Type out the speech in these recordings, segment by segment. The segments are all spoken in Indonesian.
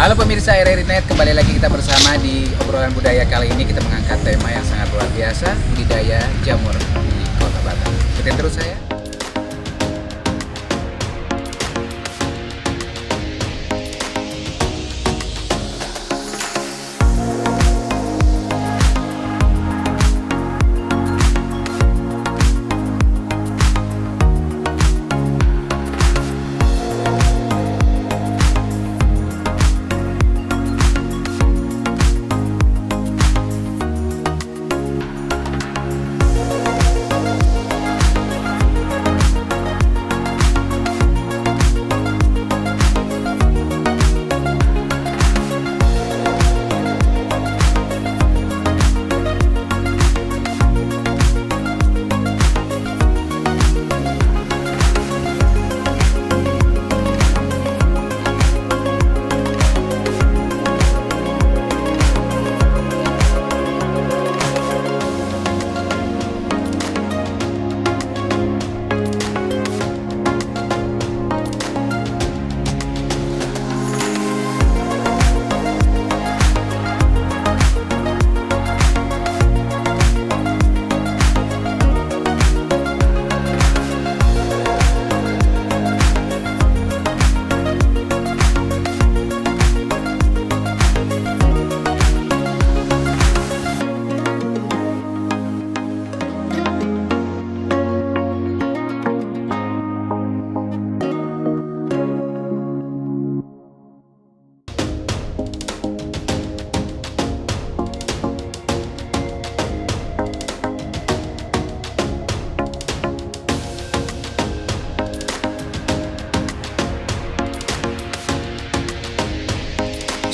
Halo pemirsa RRI Net, kembali lagi kita bersama di obrolan budaya. Kali ini kita mengangkat tema yang sangat luar biasa, budidaya jamur di Kota Batam. Ikutin terus saya.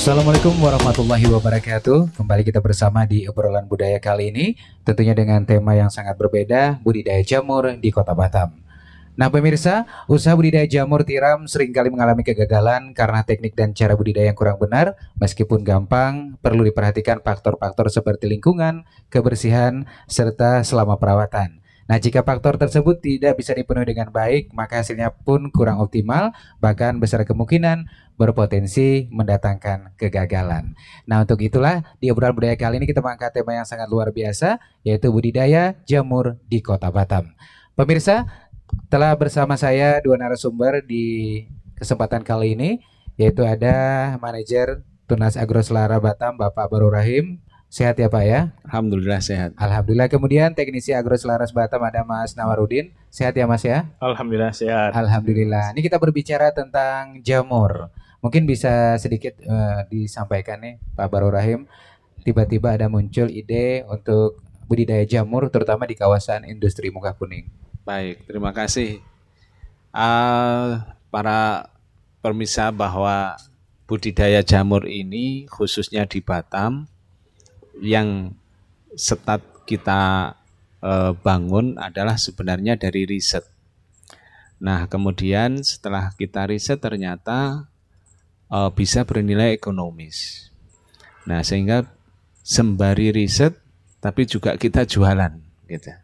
Assalamualaikum warahmatullahi wabarakatuh. Kembali kita bersama di obrolan budaya kali ini, tentunya dengan tema yang sangat berbeda, budidaya jamur di Kota Batam. Nah pemirsa, usaha budidaya jamur tiram seringkali mengalami kegagalan karena teknik dan cara budidaya yang kurang benar. Meskipun gampang, perlu diperhatikan faktor-faktor seperti lingkungan, kebersihan, serta selama perawatan. Nah, jika faktor tersebut tidak bisa dipenuhi dengan baik, maka hasilnya pun kurang optimal, bahkan besar kemungkinan berpotensi mendatangkan kegagalan. Nah, untuk itulah di obrolan budaya kali ini kita mengangkat tema yang sangat luar biasa, yaitu budidaya jamur di Kota Batam. Pemirsa, telah bersama saya dua narasumber di kesempatan kali ini, yaitu ada manajer Tunas Agro Selara Batam, Bapak Barur Rahim. Sehat ya Pak ya? Alhamdulillah sehat. Alhamdulillah. Kemudian teknisi Agro Selaras Batam ada Mas Nawarudin. Sehat ya Mas ya? Alhamdulillah sehat. Alhamdulillah. Ini kita berbicara tentang jamur. Mungkin bisa sedikit disampaikan nih Pak Barur Rahim. Tiba-tiba ada muncul ide untuk budidaya jamur terutama di kawasan industri Muka Kuning. Baik, terima kasih para pemirsa bahwa budidaya jamur ini khususnya di Batam yang start kita bangun adalah sebenarnya dari riset. Nah, kemudian setelah kita riset ternyata bisa bernilai ekonomis. Nah, sehingga sembari riset tapi juga kita jualan gitu.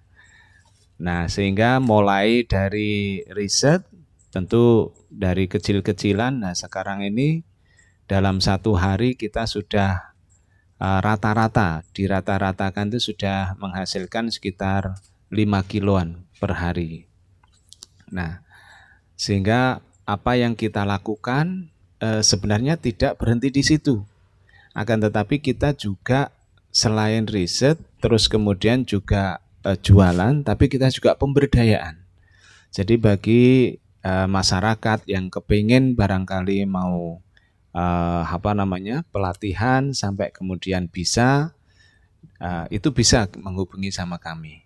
Nah, sehingga mulai dari riset tentu dari kecil-kecilan. Nah, sekarang ini dalam satu hari kita sudah rata-rata dirata-ratakan itu sudah menghasilkan sekitar 5 kiloan per hari. Nah, sehingga apa yang kita lakukan sebenarnya tidak berhenti di situ. Akan tetapi kita juga selain riset, terus kemudian juga jualan, tapi kita juga pemberdayaan. Jadi bagi masyarakat yang kepingin barangkali mau pelatihan sampai kemudian bisa itu bisa menghubungi sama kami.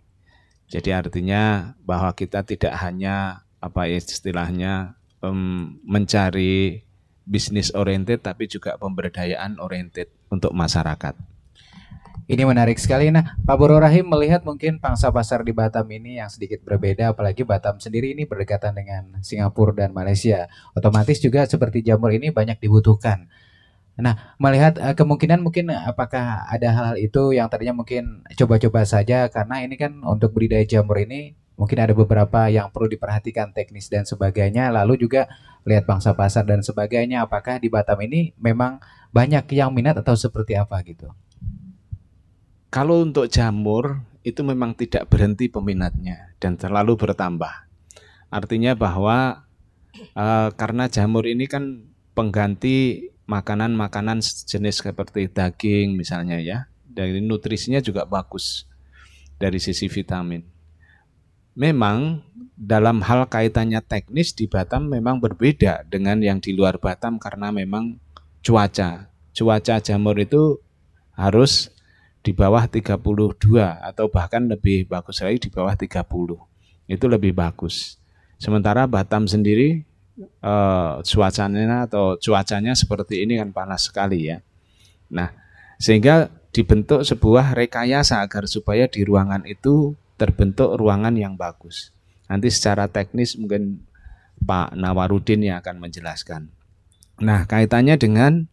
Jadi artinya bahwa kita tidak hanya istilahnya mencari bisnis oriented tapi juga pemberdayaan oriented untuk masyarakat. Ini menarik sekali. Nah, Pak Barur Rahim melihat mungkin pangsa pasar di Batam ini yang sedikit berbeda, apalagi Batam sendiri ini berdekatan dengan Singapura dan Malaysia. Otomatis juga seperti jamur ini banyak dibutuhkan. Nah, melihat kemungkinan mungkin apakah ada hal-hal itu yang tadinya mungkin coba-coba saja, karena ini kan untuk budidaya jamur ini mungkin ada beberapa yang perlu diperhatikan teknis dan sebagainya, lalu juga lihat pangsa pasar dan sebagainya. Apakah di Batam ini memang banyak yang minat atau seperti apa gitu? Kalau untuk jamur itu memang tidak berhenti peminatnya dan selalu bertambah. Artinya bahwa karena jamur ini kan pengganti makanan-makanan jenis seperti daging misalnya ya. Dari nutrisinya juga bagus dari sisi vitamin. Memang dalam hal kaitannya teknis di Batam memang berbeda dengan yang di luar Batam karena memang cuaca. Cuaca jamur itu harus di bawah 32 atau bahkan lebih bagus lagi di bawah 30. Itu lebih bagus. Sementara Batam sendiri cuacanya seperti ini kan panas sekali ya. Nah, sehingga dibentuk sebuah rekayasa agar supaya di ruangan itu terbentuk ruangan yang bagus. Nanti secara teknis mungkin Pak Nawarudin yang akan menjelaskan. Nah, kaitannya dengan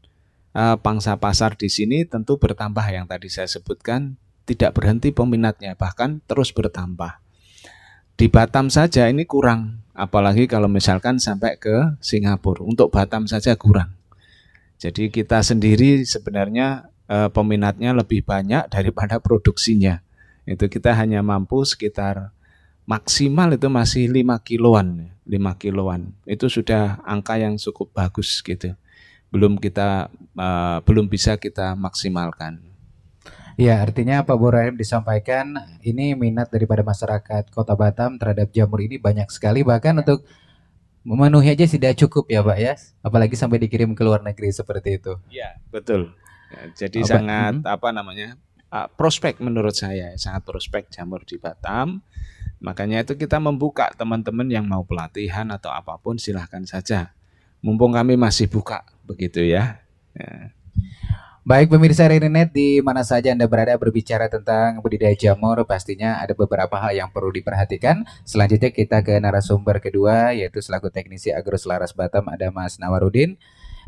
pangsa pasar di sini tentu bertambah yang tadi saya sebutkan, tidak berhenti peminatnya, bahkan terus bertambah. Di Batam saja ini kurang, apalagi kalau misalkan sampai ke Singapura. Untuk Batam saja kurang. Jadi kita sendiri sebenarnya peminatnya lebih banyak daripada produksinya. Itu kita hanya mampu sekitar maksimal itu masih 5 kiloan. 5 kiloan. Itu sudah angka yang cukup bagus gitu. Belum bisa kita maksimalkan. Ya, artinya Pak Borahim disampaikan ini minat daripada masyarakat Kota Batam terhadap jamur ini banyak sekali, bahkan untuk memenuhi aja tidak cukup ya Pak ya, apalagi sampai dikirim ke luar negeri seperti itu. Iya, betul. Jadi sangat prospek menurut saya, sangat prospek jamur di Batam. Makanya itu kita membuka teman-teman yang mau pelatihan atau apapun silahkan saja. Mumpung kami masih buka begitu ya. Baik pemirsa Renenet, di mana saja Anda berada berbicara tentang budidaya jamur, pastinya ada beberapa hal yang perlu diperhatikan. Selanjutnya kita ke narasumber kedua, yaitu selaku teknisi Agroselaras Batam, ada Mas Nawarudin.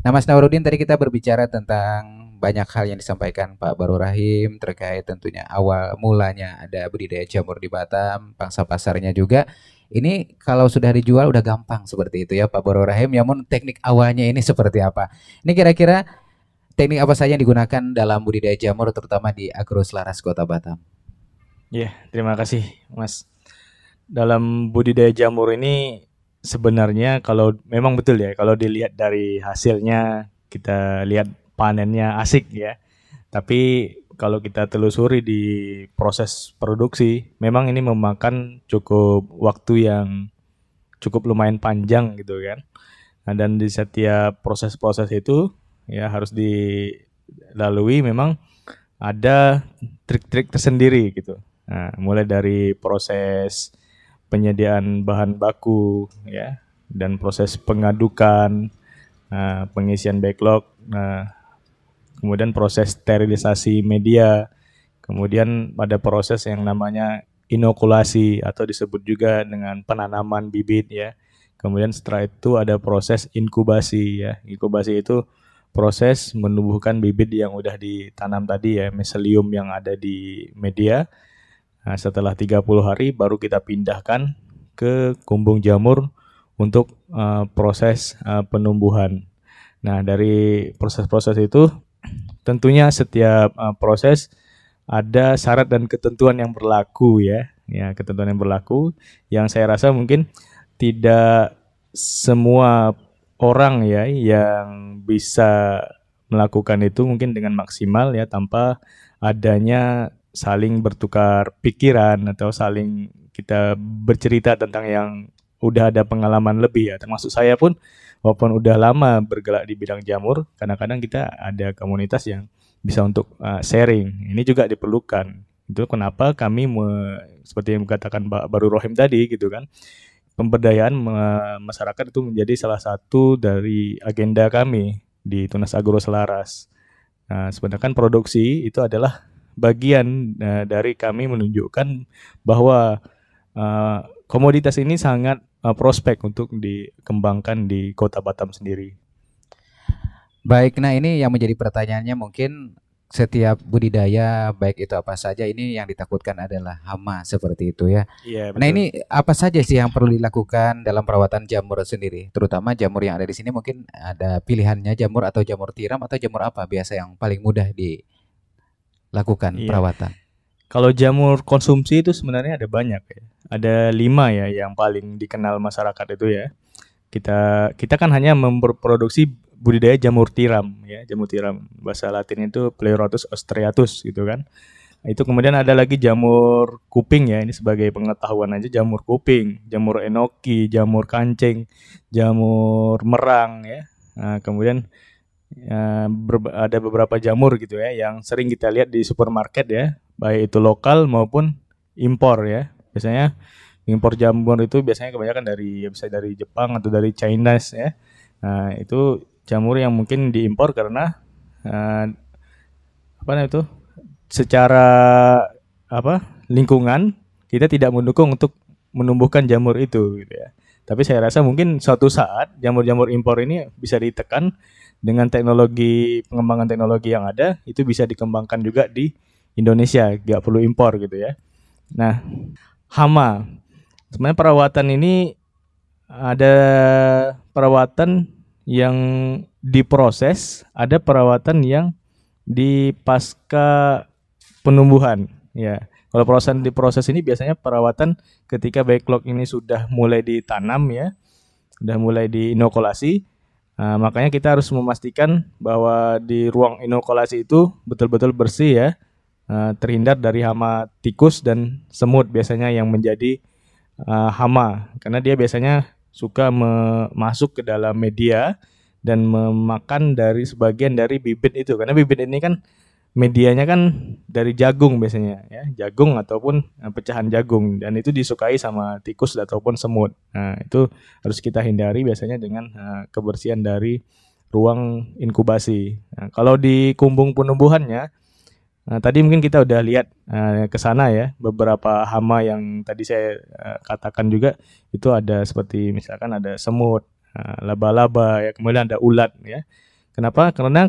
Nah Mas Nawarudin, tadi kita berbicara tentang banyak hal yang disampaikan Pak Baru Rahim terkait tentunya awal mulanya ada budidaya jamur di Batam, pangsa pasarnya juga. Ini kalau sudah dijual udah gampang seperti itu ya Pak Baru Rahim, namun teknik awalnya ini seperti apa? Ini kira-kira teknik apa saja yang digunakan dalam budidaya jamur terutama di Agroselaras Kota Batam? Ya, terima kasih Mas. Dalam budidaya jamur ini sebenarnya kalau memang betul ya, kalau dilihat dari hasilnya kita lihat panennya asik ya. Tapi kalau kita telusuri di proses produksi, memang ini memakan cukup waktu yang cukup lumayan panjang gitu kan. Nah, dan di setiap proses-proses itu ya harus dilalui memang ada trik-trik tersendiri gitu. Nah, mulai dari proses penyediaan bahan baku ya dan proses pengadukan, pengisian backlog, kemudian proses sterilisasi media, kemudian ada proses yang namanya inokulasi atau disebut juga dengan penanaman bibit ya. Kemudian setelah itu ada proses inkubasi ya. Inkubasi itu proses menumbuhkan bibit yang udah ditanam tadi ya, miselium yang ada di media. Nah, setelah 30 hari baru kita pindahkan ke kumbung jamur untuk proses penumbuhan. Nah, dari proses-proses itu tentunya setiap proses ada syarat dan ketentuan yang berlaku ya. Ya, ketentuan yang berlaku yang saya rasa mungkin tidak semua orang ya yang bisa melakukan itu mungkin dengan maksimal ya tanpa adanya saling bertukar pikiran atau saling kita bercerita tentang yang udah ada pengalaman lebih ya. Termasuk saya pun walaupun udah lama bergerak di bidang jamur, kadang-kadang kita ada komunitas yang bisa untuk sharing. Ini juga diperlukan. Itu kenapa kami seperti yang dikatakan Pak Baru Rohim tadi gitu kan. Pemberdayaan masyarakat itu menjadi salah satu dari agenda kami di Tunas Agroselaras. Nah, sebenarnya produksi itu adalah bagian dari kami menunjukkan bahwa komoditas ini sangat prospek untuk dikembangkan di Kota Batam sendiri. Baik, nah ini yang menjadi pertanyaannya mungkin setiap budidaya baik itu apa saja ini yang ditakutkan adalah hama seperti itu ya. Iya, Nah, betul. ini apa saja sih yang perlu dilakukan dalam perawatan jamur sendiri? Terutama jamur yang ada di sini mungkin ada pilihannya jamur atau jamur tiram atau jamur apa biasa yang paling mudah dilakukan Iya. perawatan? Kalau jamur konsumsi itu sebenarnya ada banyak ya. Ada 5 ya yang paling dikenal masyarakat itu ya. Kita kan hanya memproduksi budidaya jamur tiram ya, jamur tiram. Bahasa Latin itu Pleurotus ostreatus gitu kan. Itu kemudian ada lagi jamur kuping ya, ini sebagai pengetahuan aja, jamur kuping, jamur enoki, jamur kancing, jamur merang ya. Nah, kemudian ada beberapa jamur gitu ya yang sering kita lihat di supermarket ya, baik itu lokal maupun impor ya. Biasanya impor jamur itu biasanya kebanyakan dari bisa dari Jepang atau dari China ya. Nah, itu jamur yang mungkin diimpor karena apa namanya itu secara lingkungan kita tidak mendukung untuk menumbuhkan jamur itu gitu ya. Tapi saya rasa mungkin suatu saat jamur-jamur impor ini bisa ditekan dengan pengembangan teknologi yang ada, itu bisa dikembangkan juga di Indonesia, nggak perlu impor gitu ya. Nah, hama. Sebenarnya perawatan ini ada perawatan yang diproses, ada perawatan yang di pasca penumbuhan ya. Kalau diproses ini biasanya perawatan ketika backlog ini sudah mulai ditanam ya, sudah mulai diinokulasi. Nah, makanya kita harus memastikan bahwa di ruang inokulasi itu betul-betul bersih ya, terhindar dari hama tikus dan semut biasanya yang menjadi hama, karena dia biasanya suka masuk ke dalam media dan memakan dari sebagian dari bibit itu, karena bibit ini kan medianya kan dari jagung biasanya ya, jagung ataupun pecahan jagung, dan itu disukai sama tikus ataupun semut. Nah, itu harus kita hindari biasanya dengan kebersihan dari ruang inkubasi. Nah, kalau di kumbung penumbuhannya, tadi mungkin kita udah lihat ke sana ya, beberapa hama yang tadi saya katakan juga itu ada seperti misalkan ada semut, laba-laba ya, kemudian ada ulat ya. Kenapa? Karena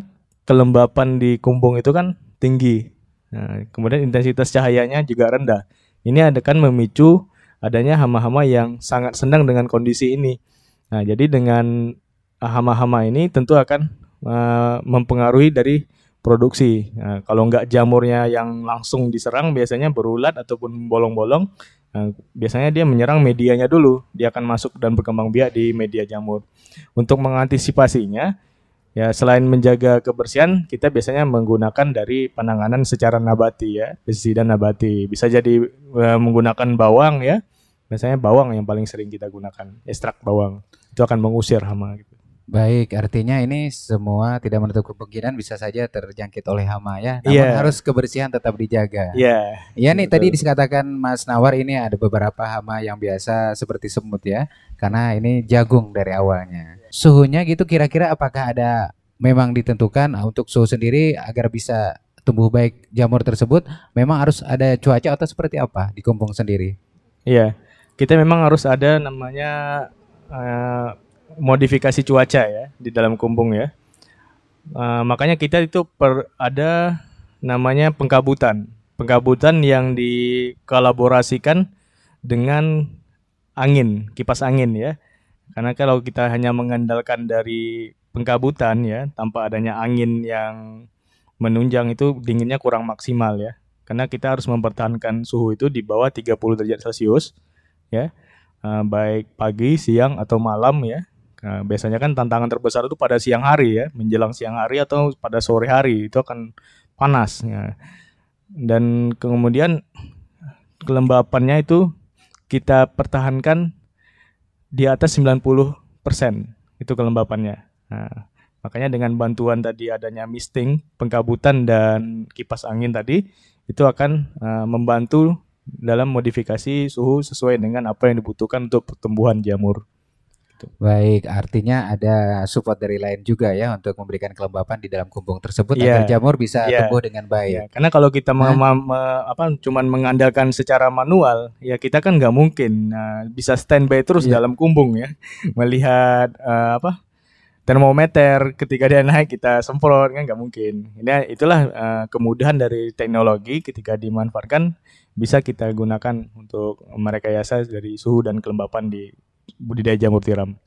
kelembapan di kumbung itu kan tinggi. Nah, kemudian intensitas cahayanya juga rendah. Ini kan memicu adanya hama-hama yang sangat senang dengan kondisi ini. Nah, jadi dengan hama-hama ini tentu akan mempengaruhi dari produksi. Nah, kalau nggak jamurnya yang langsung diserang, biasanya berulat ataupun bolong-bolong. Nah, biasanya dia menyerang medianya dulu. Dia akan masuk dan berkembang biak di media jamur. Untuk mengantisipasinya, ya selain menjaga kebersihan, kita biasanya menggunakan dari penanganan secara nabati ya, pestisida nabati. Bisa jadi menggunakan bawang ya. Biasanya bawang yang paling sering kita gunakan, ekstrak bawang. Itu akan mengusir hama gitu. Baik, artinya ini semua tidak menutup kemungkinan bisa saja terjangkit oleh hama ya. Namun harus kebersihan tetap dijaga. Iya. Iya nih, tadi dikatakan Mas Nawar ini ada beberapa hama yang biasa seperti semut ya, karena ini jagung dari awalnya. Suhunya gitu kira-kira apakah ada memang ditentukan untuk suhu sendiri agar bisa tumbuh baik jamur tersebut, memang harus ada cuaca atau seperti apa di kumbung sendiri? Iya, kita memang harus ada namanya modifikasi cuaca ya di dalam kumbung ya. Makanya kita itu ada namanya pengkabutan yang dikolaborasikan dengan angin, kipas angin ya. Karena kalau kita hanya mengandalkan dari pengkabutan ya, tanpa adanya angin yang menunjang, itu dinginnya kurang maksimal ya. Karena kita harus mempertahankan suhu itu di bawah 30 derajat Celcius ya, baik pagi, siang atau malam ya. Nah, biasanya kan tantangan terbesar itu pada siang hari ya, menjelang siang hari atau pada sore hari itu akan panas ya. Dan kemudian kelembapannya itu kita pertahankan di atas 90% itu kelembapannya. Nah, makanya dengan bantuan tadi adanya misting, pengkabutan dan kipas angin tadi, itu akan membantu dalam modifikasi suhu sesuai dengan apa yang dibutuhkan untuk pertumbuhan jamur. Baik, artinya ada support dari lain juga ya untuk memberikan kelembapan di dalam kumbung tersebut agar jamur bisa tumbuh dengan baik. Ya, karena kalau kita cuman mengandalkan secara manual, ya kita kan nggak mungkin bisa standby terus dalam kumbung ya, melihat termometer, ketika dia naik kita semprot, kan nggak mungkin. Itulah kemudahan dari teknologi ketika dimanfaatkan bisa kita gunakan untuk merekayasa dari suhu dan kelembapan di budidaya jamur tiram.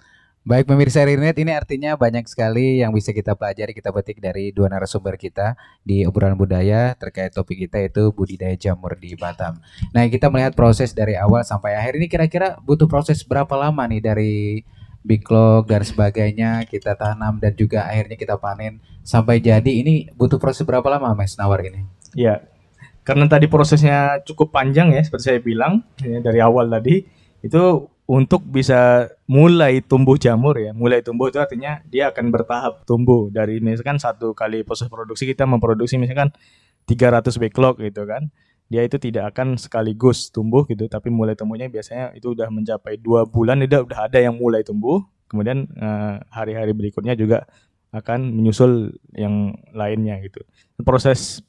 Baik pemirsa Rinet, ini artinya banyak sekali yang bisa kita pelajari, kita petik dari dua narasumber kita di obrolan budaya terkait topik kita yaitu budidaya jamur di Batam. Nah, kita melihat proses dari awal sampai akhir ini kira-kira butuh proses berapa lama nih dari big log dan sebagainya kita tanam dan juga akhirnya kita panen sampai jadi, ini butuh proses berapa lama Mas Nawar ini? Ya, karena tadi prosesnya cukup panjang ya, seperti saya bilang ya, dari awal tadi itu untuk bisa mulai tumbuh jamur ya. Mulai tumbuh itu artinya dia akan bertahap tumbuh. Dari misalkan satu kali proses produksi kita memproduksi misalkan 300 backlog gitu kan. Dia itu tidak akan sekaligus tumbuh gitu, tapi mulai tumbuhnya biasanya itu udah mencapai 2 bulan udah ada yang mulai tumbuh. Kemudian hari-hari berikutnya juga akan menyusul yang lainnya gitu. Proses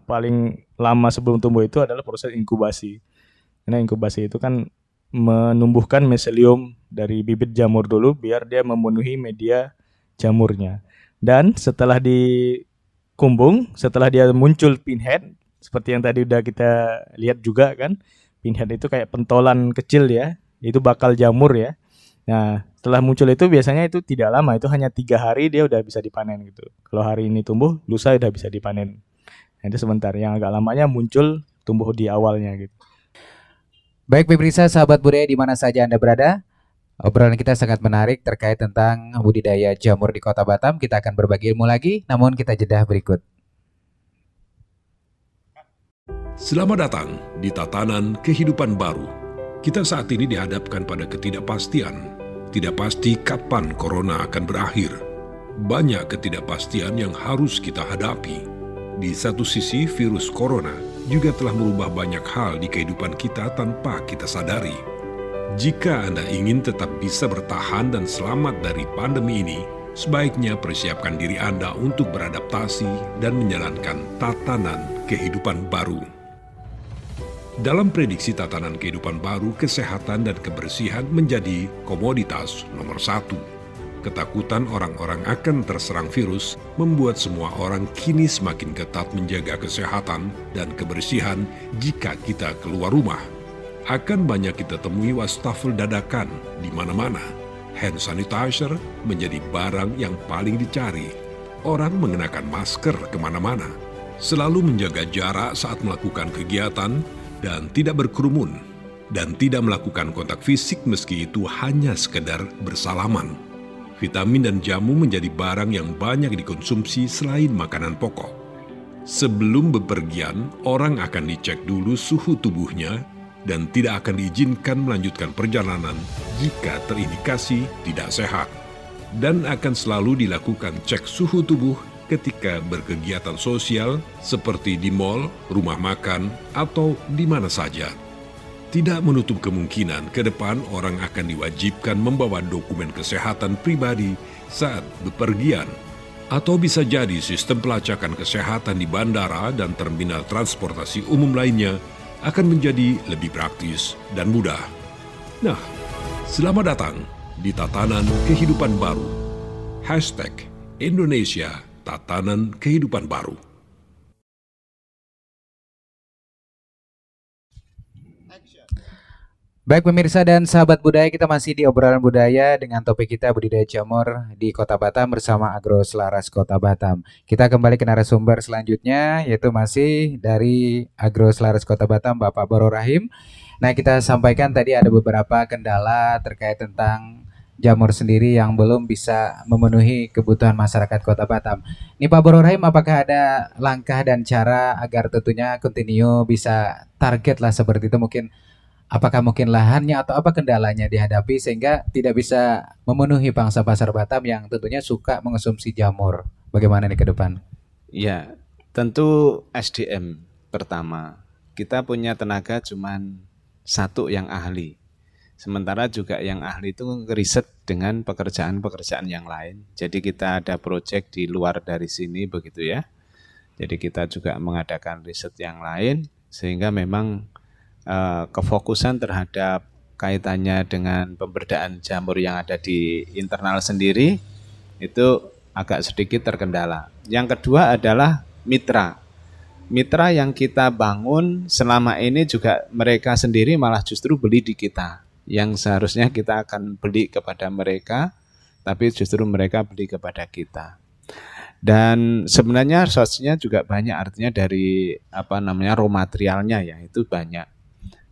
paling lama sebelum tumbuh itu adalah proses inkubasi. Karena inkubasi itu kan menumbuhkan miselium dari bibit jamur dulu biar dia memenuhi media jamurnya. Dan setelah dikumbung, setelah dia muncul pinhead, seperti yang tadi udah kita lihat juga kan, pinhead itu kayak pentolan kecil ya, itu bakal jamur ya. Nah, setelah muncul itu biasanya itu tidak lama, itu hanya 3 hari dia udah bisa dipanen gitu. Kalau hari ini tumbuh, lusa udah bisa dipanen. Nah, itu sebentar, yang agak lamanya muncul tumbuh di awalnya gitu. Baik pemirsa sahabat budaya di mana saja Anda berada, obrolan kita sangat menarik terkait tentang budidaya jamur di Kota Batam. Kita akan berbagi ilmu lagi, namun kita jeda berikut. Selamat datang di tatanan kehidupan baru. Kita saat ini dihadapkan pada ketidakpastian. Tidak pasti kapan corona akan berakhir. Banyak ketidakpastian yang harus kita hadapi. Di satu sisi, virus corona juga telah merubah banyak hal di kehidupan kita tanpa kita sadari. Jika Anda ingin tetap bisa bertahan dan selamat dari pandemi ini, sebaiknya persiapkan diri Anda untuk beradaptasi dan menjalankan tatanan kehidupan baru. Dalam prediksi tatanan kehidupan baru, kesehatan dan kebersihan menjadi komoditas nomor 1. Ketakutan orang-orang akan terserang virus membuat semua orang kini semakin ketat menjaga kesehatan dan kebersihan jika kita keluar rumah. Akan banyak kita temui wastafel dadakan di mana-mana. Hand sanitizer menjadi barang yang paling dicari. Orang mengenakan masker kemana-mana. Selalu menjaga jarak saat melakukan kegiatan dan tidak berkerumun. Dan tidak melakukan kontak fisik meski itu hanya sekedar bersalaman. Vitamin dan jamu menjadi barang yang banyak dikonsumsi selain makanan pokok. Sebelum bepergian, orang akan dicek dulu suhu tubuhnya dan tidak akan diizinkan melanjutkan perjalanan jika terindikasi tidak sehat. Dan akan selalu dilakukan cek suhu tubuh ketika berkegiatan sosial seperti di mal, rumah makan, atau di mana saja. Tidak menutup kemungkinan ke depan orang akan diwajibkan membawa dokumen kesehatan pribadi saat bepergian. Atau bisa jadi sistem pelacakan kesehatan di bandara dan terminal transportasi umum lainnya akan menjadi lebih praktis dan mudah. Nah, selamat datang di Tatanan Kehidupan Baru. #Indonesia Tatanan Kehidupan Baru. Baik pemirsa dan sahabat budaya, kita masih di obrolan budaya dengan topik kita budidaya jamur di Kota Batam bersama Agro Selaras Kota Batam. Kita kembali ke narasumber selanjutnya yaitu masih dari Agro Selaras Kota Batam Bapak Boro Rahim. Nah, kita sampaikan tadi ada beberapa kendala terkait tentang jamur sendiri yang belum bisa memenuhi kebutuhan masyarakat Kota Batam. Nih Pak Boro Rahim, apakah ada langkah dan cara agar tentunya continue bisa target lah seperti itu, mungkin apakah mungkin lahannya atau apa kendalanya dihadapi sehingga tidak bisa memenuhi pangsa pasar Batam yang tentunya suka mengonsumsi jamur? Bagaimana nih ke depan? Ya, tentu SDM pertama. Kita punya tenaga cuman 1 yang ahli. Sementara juga yang ahli itu riset dengan pekerjaan-pekerjaan yang lain. Jadi kita ada proyek di luar dari sini begitu ya. Jadi kita juga mengadakan riset yang lain sehingga memang kefokusan terhadap kaitannya dengan pemberdayaan jamur yang ada di internal sendiri Itu agak sedikit terkendala. Yang kedua adalah mitra. Mitra yang kita bangun selama ini juga mereka sendiri malah justru beli di kita. Yang seharusnya kita akan beli kepada mereka, tapi justru mereka beli kepada kita. Dan sebenarnya source-nya juga banyak, artinya dari raw materialnya ya, itu banyak.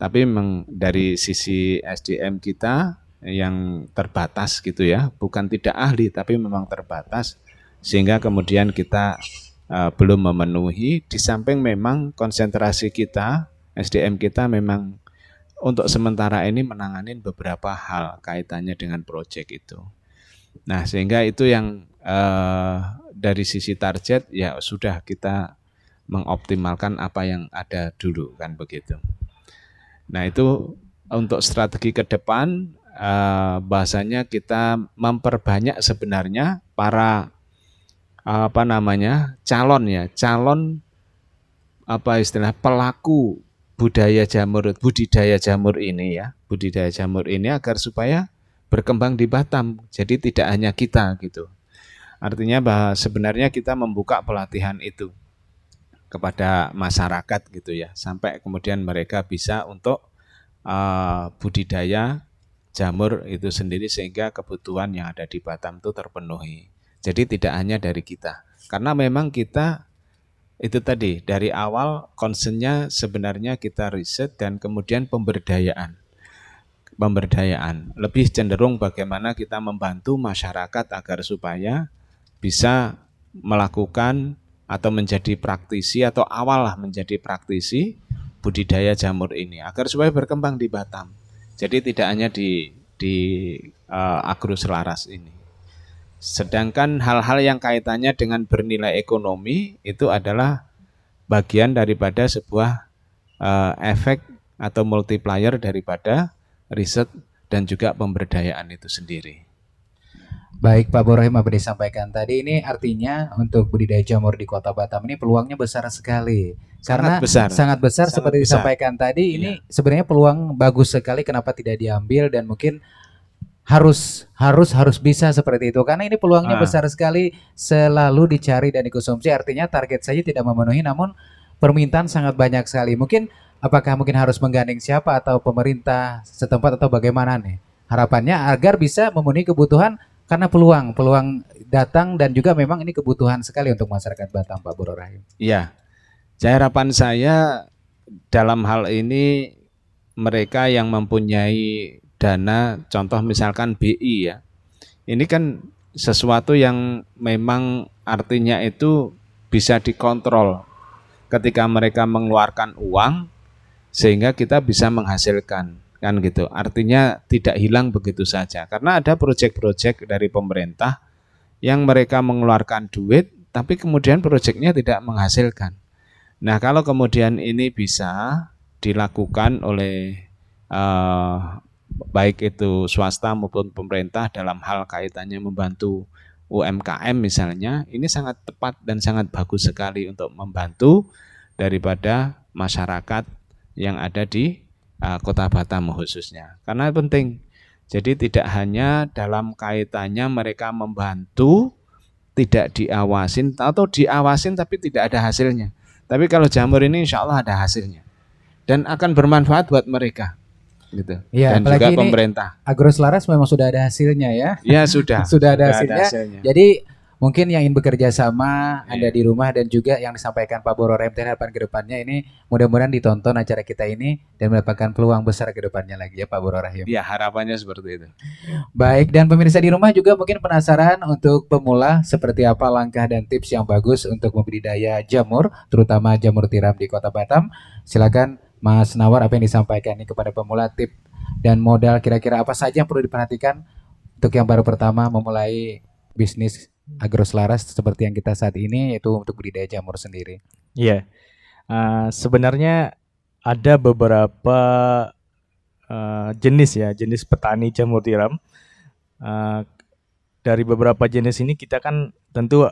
Tapi memang dari sisi SDM kita yang terbatas gitu ya, bukan tidak ahli tapi memang terbatas, sehingga kemudian kita belum memenuhi. Di samping memang konsentrasi kita, SDM kita memang untuk sementara ini menanganin beberapa hal kaitannya dengan proyek itu. Nah, sehingga itu yang dari sisi target ya sudah kita mengoptimalkan apa yang ada dulu kan begitu. Nah, itu untuk strategi ke depan bahasanya kita memperbanyak sebenarnya para calon pelaku budidaya jamur ini agar supaya berkembang di Batam. Jadi tidak hanya kita gitu. Artinya bahwa sebenarnya kita membuka pelatihan itu kepada masyarakat gitu ya, sampai kemudian mereka bisa untuk budidaya jamur itu sendiri sehingga kebutuhan yang ada di Batam itu terpenuhi. Jadi tidak hanya dari kita, karena memang kita itu tadi dari awal concernnya sebenarnya kita riset dan kemudian pemberdayaan lebih cenderung bagaimana kita membantu masyarakat agar supaya bisa melakukan atau menjadi praktisi atau awal lah menjadi praktisi budidaya jamur ini agar supaya berkembang di Batam. Jadi tidak hanya di Agroselaras ini. Sedangkan hal-hal yang kaitannya dengan bernilai ekonomi itu adalah bagian daripada sebuah efek atau multiplier daripada riset dan juga pemberdayaan itu sendiri. Baik Pak Borahim, apa disampaikan tadi ini artinya untuk budidaya jamur di Kota Batam ini peluangnya besar sekali. Karena sangat besar seperti disampaikan tadi, ini sebenarnya peluang bagus sekali, kenapa tidak diambil, dan mungkin harus bisa seperti itu karena ini peluangnya besar sekali, selalu dicari dan dikonsumsi. Artinya target saja tidak memenuhi, namun permintaan sangat banyak sekali. Apakah mungkin harus menggandeng siapa atau pemerintah setempat atau bagaimana nih harapannya agar bisa memenuhi kebutuhan, karena peluang datang dan juga memang ini kebutuhan sekali untuk masyarakat Batam, Pak Borahim. Iya, harapan saya dalam hal ini mereka yang mempunyai dana, contoh misalkan BI ya, ini kan sesuatu yang memang artinya itu bisa dikontrol ketika mereka mengeluarkan uang sehingga kita bisa menghasilkan. Kan gitu, artinya tidak hilang begitu saja, karena ada proyek-proyek dari pemerintah yang mereka mengeluarkan duit tapi kemudian proyeknya tidak menghasilkan. Nah, kalau kemudian ini bisa dilakukan oleh baik itu swasta maupun pemerintah dalam hal kaitannya membantu UMKM misalnya, ini sangat tepat dan sangat bagus sekali untuk membantu daripada masyarakat yang ada di Kota Batam khususnya, karena penting. Jadi tidak hanya dalam kaitannya mereka membantu tidak diawasin atau diawasin tapi tidak ada hasilnya. Tapi kalau jamur ini insya Allah ada hasilnya dan akan bermanfaat buat mereka gitu. Ya, dan juga pemerintah. Agroselaras memang sudah ada hasilnya ya. Ya sudah. sudah ada hasilnya. Jadi mungkin yang ingin bekerja sama Anda di rumah dan juga yang disampaikan Pak Borahim tadi, harapan ke depannya ini mudah-mudahan ditonton acara kita ini dan mendapatkan peluang besar ke depannya lagi ya Pak Borahim. Ya, harapannya seperti itu. Baik, dan pemirsa di rumah juga mungkin penasaran untuk pemula seperti apa langkah dan tips yang bagus untuk membudidaya jamur, terutama jamur tiram di Kota Batam. Silakan Mas Nawar, apa yang disampaikan ini kepada pemula, tip dan modal kira-kira apa saja yang perlu diperhatikan untuk yang baru pertama memulai bisnis Agroselaras seperti yang kita saat ini, yaitu untuk budidaya jamur sendiri. Iya, sebenarnya ada beberapa jenis petani jamur tiram. Dari beberapa jenis ini kita kan tentu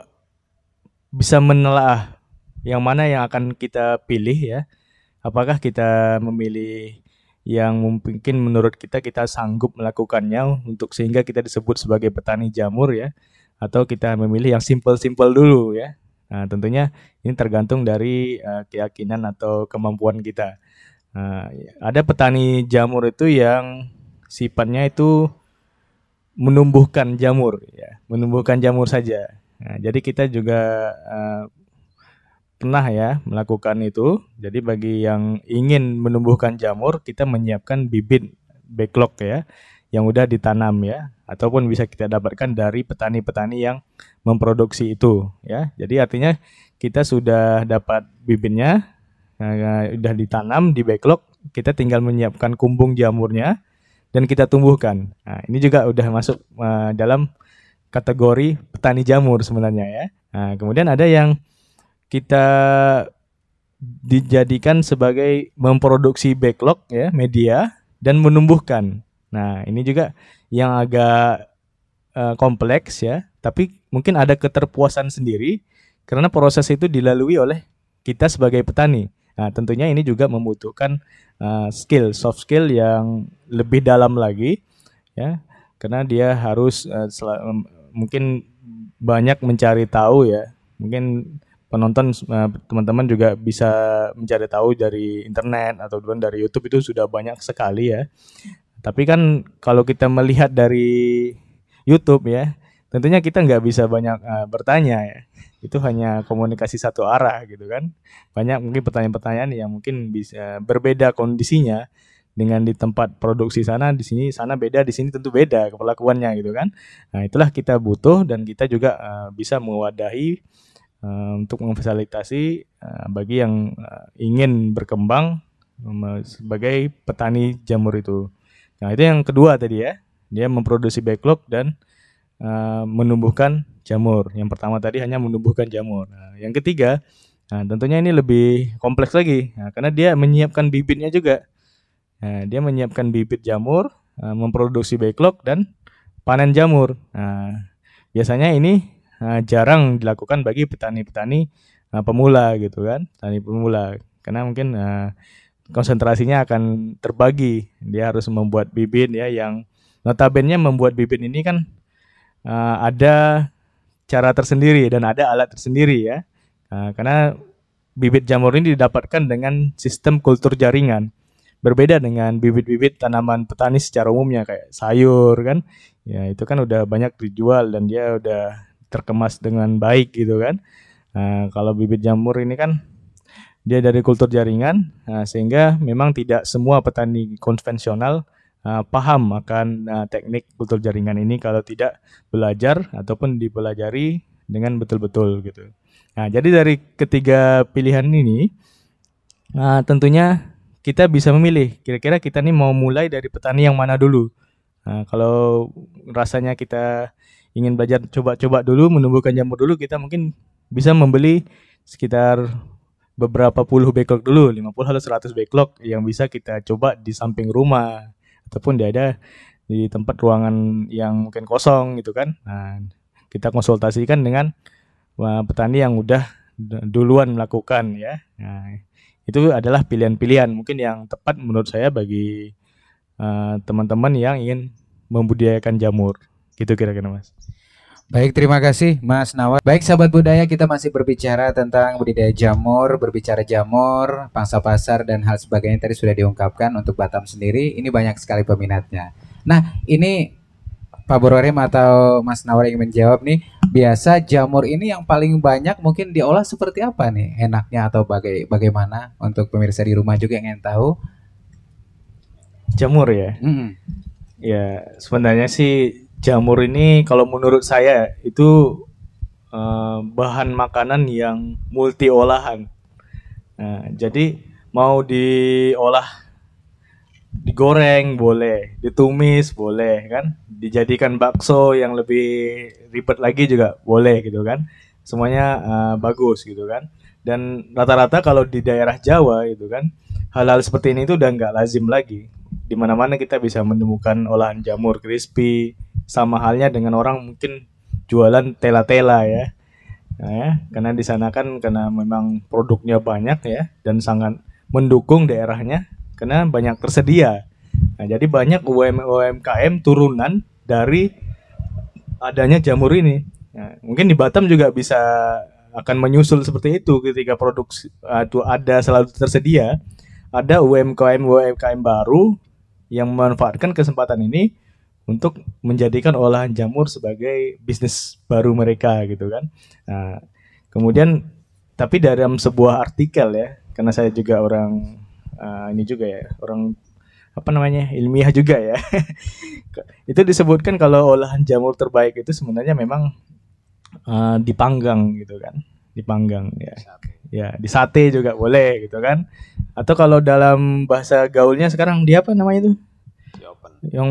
bisa menelaah yang mana yang akan kita pilih ya. Apakah kita memilih yang mungkin menurut kita sanggup melakukannya untuk sehingga kita disebut sebagai petani jamur ya, atau kita memilih yang simple-simple dulu ya. Nah, tentunya ini tergantung dari keyakinan atau kemampuan kita. Ada petani jamur itu yang sifatnya itu menumbuhkan jamur, ya, menumbuhkan jamur saja. Nah, jadi kita juga pernah ya melakukan itu. Jadi bagi yang ingin menumbuhkan jamur, kita menyiapkan bibit backlog ya, yang udah ditanam ya, ataupun bisa kita dapatkan dari petani-petani yang memproduksi itu ya. Jadi artinya kita sudah dapat bibitnya, udah ditanam di backlog, kita tinggal menyiapkan kumbung jamurnya dan kita tumbuhkan. Nah, ini juga udah masuk dalam kategori petani jamur sebenarnya ya. Nah, kemudian ada yang kita dijadikan sebagai memproduksi backlog ya, media dan menumbuhkan. Nah, ini juga yang agak kompleks ya, tapi mungkin ada keterpuasan sendiri karena proses itu dilalui oleh kita sebagai petani. Nah, tentunya ini juga membutuhkan soft skill yang lebih dalam lagi ya, karena dia harus mungkin banyak mencari tahu ya. Mungkin penonton teman-teman juga bisa mencari tahu dari internet atau dari YouTube, itu sudah banyak sekali ya. Tapi kan kalau kita melihat dari YouTube ya, tentunya kita nggak bisa banyak bertanya ya. Itu hanya komunikasi satu arah gitu kan. Banyak mungkin pertanyaan-pertanyaan yang mungkin bisa berbeda kondisinya dengan di tempat produksi sana, di sini sana beda, di sini tentu beda keperlakuannya gitu kan. Nah, itulah kita butuh, dan kita juga bisa mewadahi untuk memfasilitasi bagi yang ingin berkembang sebagai petani jamur itu. Nah, itu yang kedua tadi ya. Dia memproduksi backlog dan menumbuhkan jamur. Yang pertama tadi hanya menumbuhkan jamur. Nah, yang ketiga, tentunya ini lebih kompleks lagi, karena dia menyiapkan bibitnya juga. Nah, dia menyiapkan bibit jamur, memproduksi backlog dan panen jamur. Nah, biasanya ini jarang dilakukan bagi petani-petani pemula gitu kan, petani pemula, karena mungkin konsentrasinya akan terbagi. Dia harus membuat bibit ya, yang notabene membuat bibit ini kan ada cara tersendiri dan ada alat tersendiri ya. Karena bibit jamur ini didapatkan dengan sistem kultur jaringan. Berbeda dengan bibit-bibit tanaman petani secara umumnya kayak sayur kan. Ya, itu kan udah banyak dijual dan dia udah terkemas dengan baik gitu kan. Kalau bibit jamur ini kan dia dari kultur jaringan, sehingga memang tidak semua petani konvensional paham akan teknik kultur jaringan ini kalau tidak belajar ataupun dipelajari dengan betul-betul gitu. Nah, jadi dari ketiga pilihan ini tentunya kita bisa memilih kira-kira kita nih mau mulai dari petani yang mana dulu. Kalau rasanya kita ingin belajar coba-coba dulu menumbuhkan jamur dulu, kita mungkin bisa membeli sekitar beberapa puluh backlog dulu, 50 atau 100 backlog yang bisa kita coba di samping rumah ataupun ada di tempat ruangan yang mungkin kosong gitu kan. Nah, kita konsultasikan dengan petani yang udah duluan melakukan ya. Nah, itu adalah pilihan-pilihan mungkin yang tepat menurut saya bagi teman-teman yang ingin membudidayakan jamur. Gitu kira-kira Mas. Baik, terima kasih Mas Nawar. Baik sahabat budaya, kita masih berbicara tentang budidaya jamur, berbicara jamur, pangsa pasar dan hal sebagainya tadi sudah diungkapkan. Untuk Batam sendiri ini banyak sekali peminatnya. Nah, ini Pak Bororem atau Mas Nawar yang menjawab nih, biasa jamur ini yang paling banyak mungkin diolah seperti apa nih? Enaknya atau bagaimana untuk pemirsa di rumah juga yang ingin tahu? Jamur ya? Ya, sebenarnya sih jamur ini kalau menurut saya itu bahan makanan yang multi olahan. Nah, jadi mau diolah, digoreng boleh, ditumis boleh kan, dijadikan bakso yang lebih ribet lagi juga boleh gitu kan. Semuanya bagus gitu kan. Dan rata-rata kalau di daerah Jawa gitu kan, hal-hal seperti ini itu udah nggak lazim lagi. Di mana-mana kita bisa menemukan olahan jamur crispy. Sama halnya dengan orang mungkin jualan tela-tela ya. Nah, ya, karena di sana kan karena memang produknya banyak ya dan sangat mendukung daerahnya karena banyak tersedia. Nah, jadi banyak UMKM turunan dari adanya jamur ini. Nah, mungkin di Batam juga bisa akan menyusul seperti itu ketika produksi itu ada selalu tersedia, ada UMKM baru yang memanfaatkan kesempatan ini untuk menjadikan olahan jamur sebagai bisnis baru mereka gitu kan. Nah, kemudian tapi dalam sebuah artikel ya, karena saya juga orang ini juga ya, orang ilmiah juga ya. Itu disebutkan kalau olahan jamur terbaik itu sebenarnya memang dipanggang gitu kan, dipanggang ya. Ya, di sate juga boleh gitu kan. Atau kalau dalam bahasa gaulnya sekarang dia apa namanya itu? Yang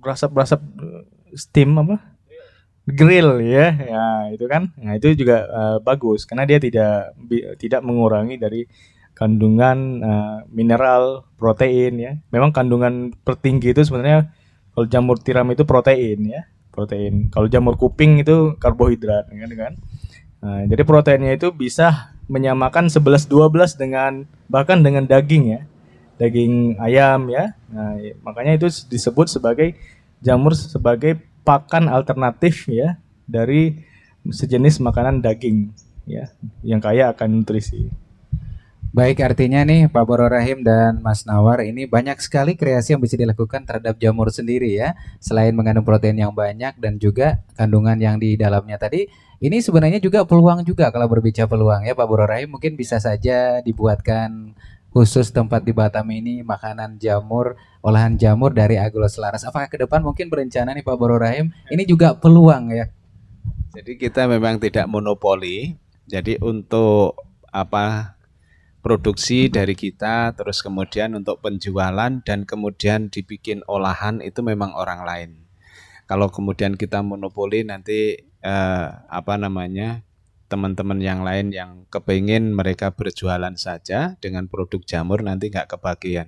berasap-berasap steam apa? Grill ya. Ya, itu kan. Nah, itu juga bagus karena dia tidak mengurangi dari kandungan mineral, protein ya. Memang kandungan tertinggi itu sebenarnya kalau jamur tiram itu protein ya. Protein. Kalau jamur kuping itu karbohidrat kan. Nah, jadi proteinnya itu bisa menyamakan 11-12 bahkan dengan daging ya. Daging ayam ya. Nah, makanya itu disebut sebagai jamur sebagai pakan alternatif ya dari sejenis makanan daging ya yang kaya akan nutrisi. Baik, artinya nih Pak Boro Rahim dan Mas Nawar, ini banyak sekali kreasi yang bisa dilakukan terhadap jamur sendiri ya. Selain mengandung protein yang banyak dan juga kandungan yang di dalamnya tadi, ini sebenarnya juga peluang juga kalau berbicara peluang ya Pak Boro Rahim. Mungkin bisa saja dibuatkan khusus tempat di Batam ini makanan jamur, olahan jamur dari Agroselaras. Apakah ke depan mungkin berencana nih Pak Boro Rahim, ini juga peluang ya? Jadi kita memang tidak monopoli. Jadi untuk produksi dari kita, terus kemudian untuk penjualan dan kemudian dibikin olahan itu memang orang lain. Kalau kemudian kita monopoli nanti teman-teman yang lain yang kepingin mereka berjualan saja dengan produk jamur nanti nggak kebagian.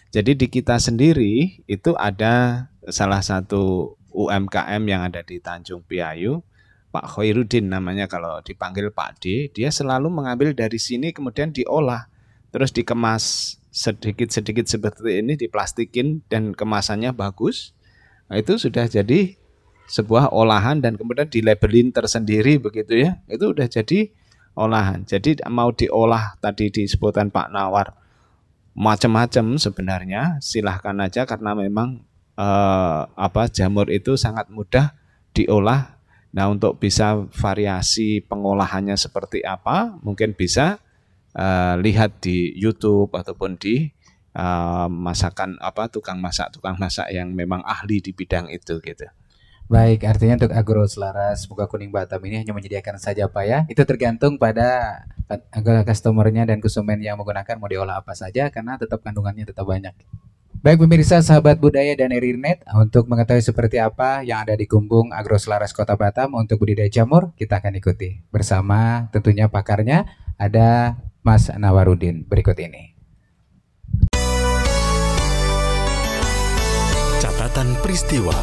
Jadi di kita sendiri itu ada salah satu UMKM yang ada di Tanjung Piayu, Pak Khairuddin namanya kalau dipanggil Pak D, dia selalu mengambil dari sini kemudian diolah, terus dikemas sedikit-sedikit seperti ini, diplastikin dan kemasannya bagus. Nah, itu sudah jadi sebuah olahan dan kemudian dilabelin tersendiri begitu ya. Itu udah jadi olahan. Jadi mau diolah tadi disebutkan Pak Nawar macam-macam sebenarnya, silahkan aja karena memang jamur itu sangat mudah diolah. Nah, untuk bisa variasi pengolahannya seperti apa, mungkin bisa lihat di YouTube ataupun di tukang masak yang memang ahli di bidang itu gitu. Baik, artinya untuk Agroselaras Muka Kuning Batam ini hanya menyediakan saja Pak ya. Itu tergantung pada customernya dan konsumen yang menggunakan mau diolah apa saja karena tetap kandungannya tetap banyak. Baik pemirsa, sahabat budaya dan Erinet, untuk mengetahui seperti apa yang ada di Kumbung Agroselaras Kota Batam untuk budidaya jamur, kita akan ikuti bersama tentunya pakarnya ada Mas Nawaruddin berikut ini. Catatan peristiwa.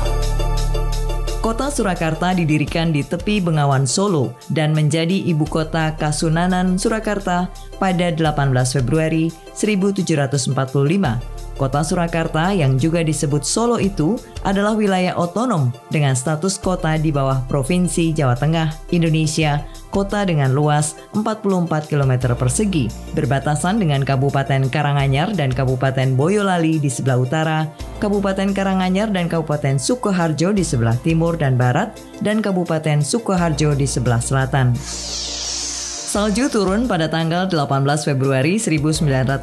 Kota Surakarta didirikan di tepi Bengawan Solo dan menjadi ibu kota Kasunanan Surakarta pada 18 Februari 1745. Kota Surakarta yang juga disebut Solo itu adalah wilayah otonom dengan status kota di bawah Provinsi Jawa Tengah, Indonesia, kota dengan luas 44 km persegi, berbatasan dengan Kabupaten Karanganyar dan Kabupaten Boyolali di sebelah utara, Kabupaten Karanganyar dan Kabupaten Sukoharjo di sebelah timur dan barat, dan Kabupaten Sukoharjo di sebelah selatan. Salju turun pada tanggal 18 Februari 1979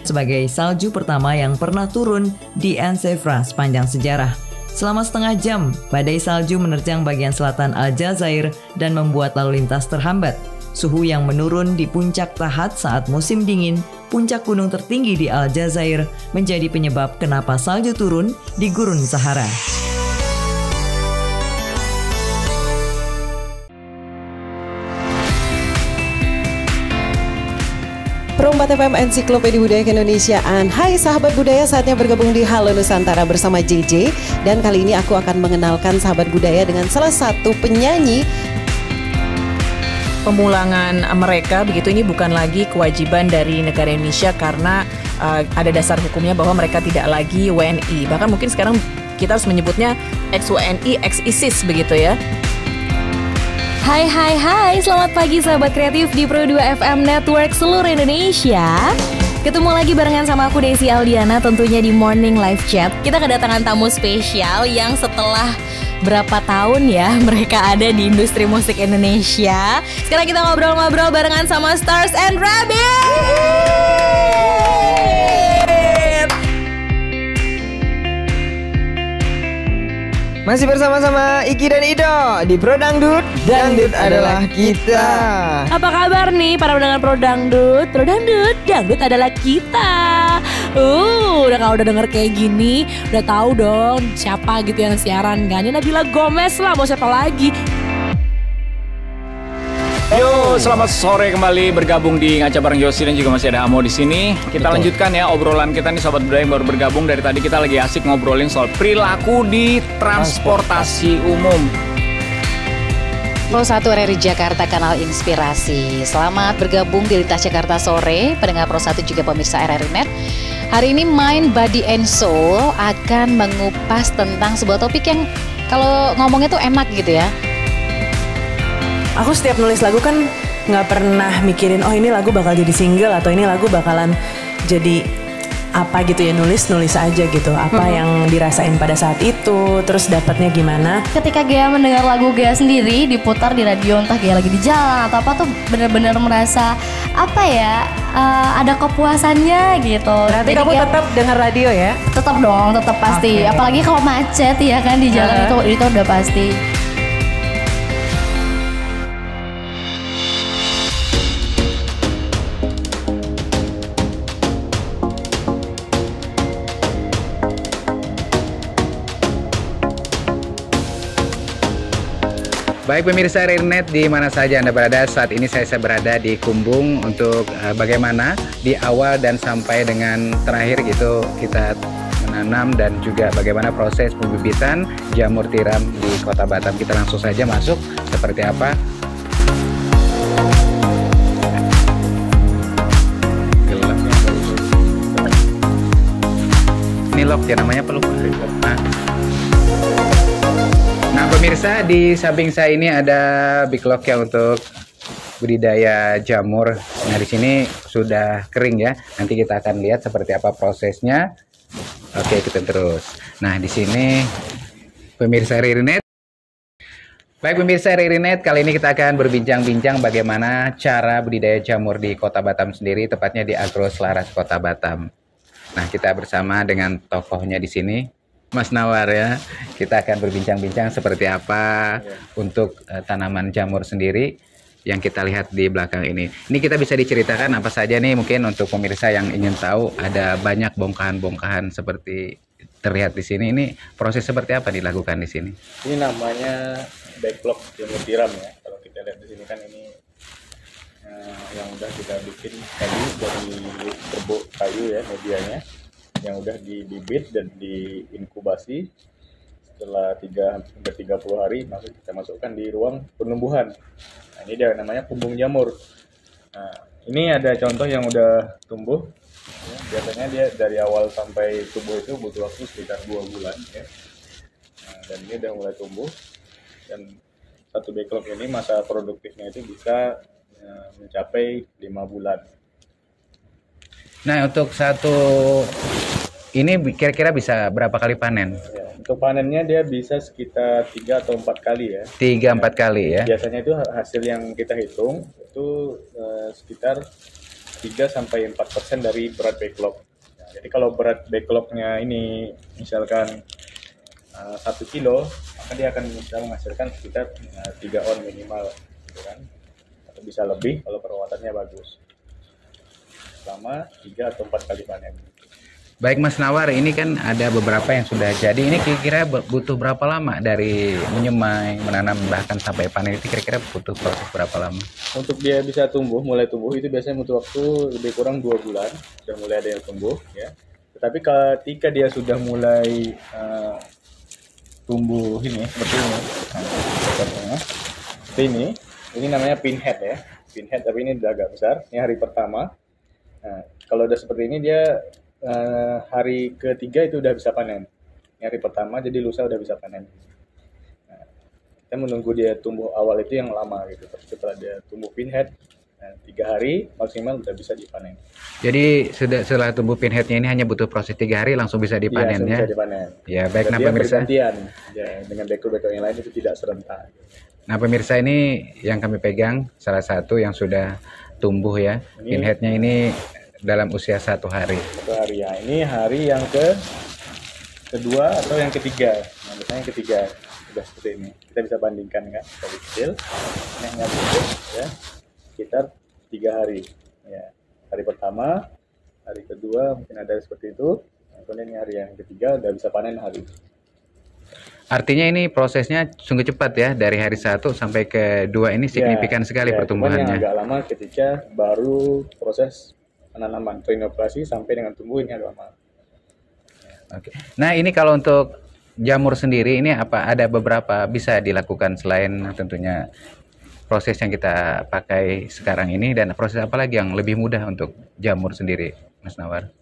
sebagai salju pertama yang pernah turun di Ensefra sepanjang sejarah. Selama setengah jam, badai salju menerjang bagian selatan Aljazair dan membuat lalu lintas terhambat. Suhu yang menurun di puncak Tahat saat musim dingin, puncak gunung tertinggi di Aljazair, menjadi penyebab kenapa salju turun di Gurun Sahara. Perombat FM Ensiklopedia Budaya Keindonesiaan. Hai sahabat budaya, saatnya bergabung di Halo Nusantara bersama JJ. Dan kali ini aku akan mengenalkan sahabat budaya dengan salah satu penyanyi. Pemulangan mereka begitu ini bukan lagi kewajiban dari negara Indonesia karena ada dasar hukumnya bahwa mereka tidak lagi WNI. Bahkan mungkin sekarang kita harus menyebutnya ex-WNI, ex-ISIS begitu ya. Hai, selamat pagi sahabat kreatif di Pro 2 FM Network seluruh Indonesia. Ketemu lagi barengan sama aku Desi Aldiana tentunya di Morning Live Chat. Kita kedatangan tamu spesial yang setelah berapa tahun ya mereka ada di industri musik Indonesia. Sekarang kita ngobrol-ngobrol barengan sama Stars and Rabbit. Masih bersama-sama Iki dan Ido di Pro Dangdut. Dangdut adalah kita. Apa kabar nih para pendengar Pro Dangdut? Pro Dangdut, Dangdut adalah kita. Udah kalau udah denger kayak gini, udah tahu dong siapa gitu yang siaran. Gak hanya Nabila Gomez lah, mau siapa lagi? Yo, selamat sore kembali bergabung di Ngaca bareng Yosi dan juga masih ada Amo di sini. Kita lanjutkan ya obrolan kita nih sobat budaya yang baru bergabung. Dari tadi kita lagi asik ngobrolin soal perilaku di transportasi umum. Pro 1 RRI Jakarta, kanal inspirasi. Selamat bergabung di Lintas Jakarta Sore, pendengar Pro 1 juga pemirsa RRI Net. Hari ini Mind, Body and Soul akan mengupas tentang sebuah topik yang kalau ngomongnya tuh enak gitu ya. Aku setiap nulis lagu kan nggak pernah mikirin oh ini lagu bakal jadi single atau ini lagu bakalan jadi apa gitu ya, nulis aja gitu apa yang dirasain pada saat itu, terus dapatnya gimana. Ketika Gea mendengar lagu Gea sendiri diputar di radio, entah Gea lagi di jalan atau apa, tuh benar-benar merasa apa ya, ada kepuasannya gitu. Berarti jadi kamu tetap dengar radio ya? Tetap dong, tetap pasti. Okay. Apalagi kalau macet ya kan di jalan itu udah pasti. Baik pemirsa RRI Net di mana saja Anda berada, saat ini saya berada di Kumbung untuk bagaimana di awal dan sampai dengan terakhir gitu kita menanam dan juga bagaimana proses pembibitan jamur tiram di Kota Batam. Kita langsung saja masuk seperti apa. Ini lock ya namanya, pelupa. Nah pemirsa, di samping saya ini ada Big Lock ya untuk budidaya jamur. Nah di sini sudah kering ya. Nanti kita akan lihat seperti apa prosesnya. Oke, kita terus. Nah di sini pemirsa RRI Net. Baik pemirsa RRI Net, kali ini kita akan berbincang-bincang bagaimana cara budidaya jamur di Kota Batam sendiri, tepatnya di Agro Selaras Kota Batam. Nah kita bersama dengan tokohnya di sini, Mas Nawar ya. Kita akan berbincang-bincang seperti apa untuk tanaman jamur sendiri yang kita lihat di belakang ini. Ini kita bisa diceritakan apa saja nih mungkin untuk pemirsa yang ingin tahu, ada banyak bongkahan-bongkahan seperti terlihat di sini. Ini proses seperti apa dilakukan di sini? Ini namanya backlog jamur tiram ya. Kalau kita lihat di sini kan ini yang udah kita bikin tadi dari serbuk kayu ya medianya, yang udah dibibit dan diinkubasi. Setelah 3-30 hari maka kita masukkan di ruang penumbuhan. Nah, ini dia namanya kumbung jamur. Nah, ini ada contoh yang udah tumbuh ya, biasanya dia dari awal sampai tumbuh itu butuh waktu sekitar 2 bulan ya. Nah, dan ini udah mulai tumbuh, dan satu backlog ini masa produktifnya itu bisa mencapai 5 bulan. Nah untuk satu ini kira-kira bisa berapa kali panen? Ya, untuk panennya dia bisa sekitar 3 atau 4 kali ya. 3-4 kali ya. Biasanya itu hasil yang kita hitung itu sekitar 3-4% dari berat backlog. Nah, jadi kalau berat backlognya ini misalkan 1 kilo, maka dia akan bisa menghasilkan sekitar 3 on minimal, gitu kan? Atau bisa lebih kalau perawatannya bagus. Selama 3 atau 4 kali panen. Baik Mas Nawar, ini kan ada beberapa yang sudah jadi. Ini kira-kira butuh berapa lama dari menyemai, menanam, bahkan sampai panen itu kira-kira butuh proses berapa lama? Untuk dia bisa tumbuh, mulai tumbuh itu biasanya butuh waktu lebih kurang 2 bulan. Sudah mulai ada yang tumbuh ya. Tetapi ketika dia sudah mulai tumbuh ini seperti ini. Nah, seperti ini namanya pinhead ya. Pinhead tapi ini udah agak besar. Ini hari pertama. Nah, kalau udah seperti ini dia hari ketiga itu udah bisa panen. Ini hari pertama, jadi lusa udah bisa panen. Nah, kita menunggu dia tumbuh awal itu yang lama gitu. Setelah dia tumbuh pinhead, 3 hari maksimal udah bisa dipanen. Jadi setelah tumbuh pinheadnya ini hanya butuh proses 3 hari langsung bisa dipanen ya? Bisa dipanen. Ya baik. Nah pemirsa, bergantian ya, dengan background yang lain itu tidak serentak. Nah pemirsa, ini yang kami pegang salah satu yang sudah tumbuh ya. Pinheadnya ini dalam usia 1 hari. 1 hari ya. Ini hari yang kedua atau yang ketiga. Nah, biasanya yang ketiga sudah seperti ini. Kita bisa bandingkan kan dari kecil. Ini hanya tumbuh ya sekitar 3 hari. Ya. Hari pertama, hari kedua mungkin ada seperti itu. Kemudian ini hari yang ketiga udah bisa panen hari. Artinya ini prosesnya sungguh cepat ya, dari hari 1 sampai ke 2 ini signifikan sekali pertumbuhannya. Yang agak lama ketika baru proses penanaman, inokulasi sampai dengan tumbuh ini agak lama. Oke. Nah ini kalau untuk jamur sendiri ini apa ada beberapa bisa dilakukan selain tentunya proses yang kita pakai sekarang ini, dan proses apa lagi yang lebih mudah untuk jamur sendiri, Mas Nawar?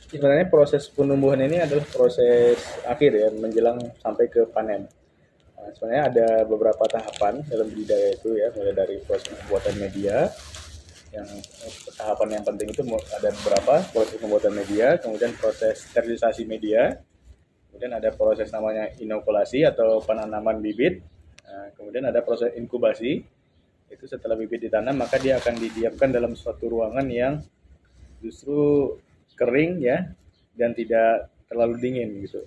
Sebenarnya proses penumbuhan ini adalah proses akhir ya, menjelang sampai ke panen. Sebenarnya ada beberapa tahapan dalam budidaya itu ya, mulai dari proses pembuatan media. Yang tahapan yang penting itu ada beberapa, proses pembuatan media, kemudian proses sterilisasi media, kemudian ada proses namanya inokulasi atau penanaman bibit, kemudian ada proses inkubasi. Itu setelah bibit ditanam maka dia akan didiamkan dalam suatu ruangan yang justru kering ya, dan tidak terlalu dingin gitu.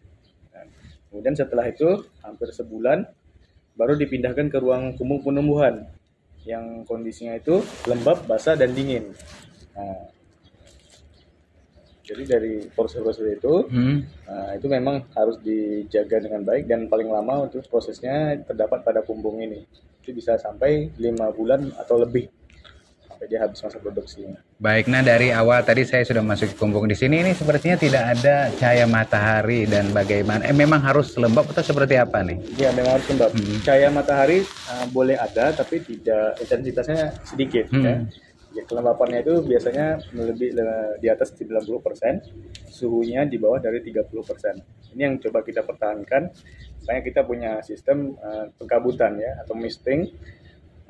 Kemudian setelah itu hampir sebulan baru dipindahkan ke ruang kumbung penumbuhan yang kondisinya itu lembab, basah, dan dingin. Jadi dari proses-proses itu, itu memang harus dijaga dengan baik, dan paling lama untuk prosesnya terdapat pada kumbung ini. Itu bisa sampai 5 bulan atau lebih sampai dia habis masa produksi. Baik, nah dari awal tadi saya sudah masuk kumbung di sini, ini sepertinya tidak ada cahaya matahari dan bagaimana? Memang harus lembab atau seperti apa nih? Ya, memang harus lembab. Cahaya matahari boleh ada, tapi tidak, intensitasnya sedikit. Ya, kelembapannya itu biasanya lebih di atas 90%, suhunya di bawah dari 30%. Ini yang coba kita pertahankan. Makanya kita punya sistem pengkabutan ya, atau misting.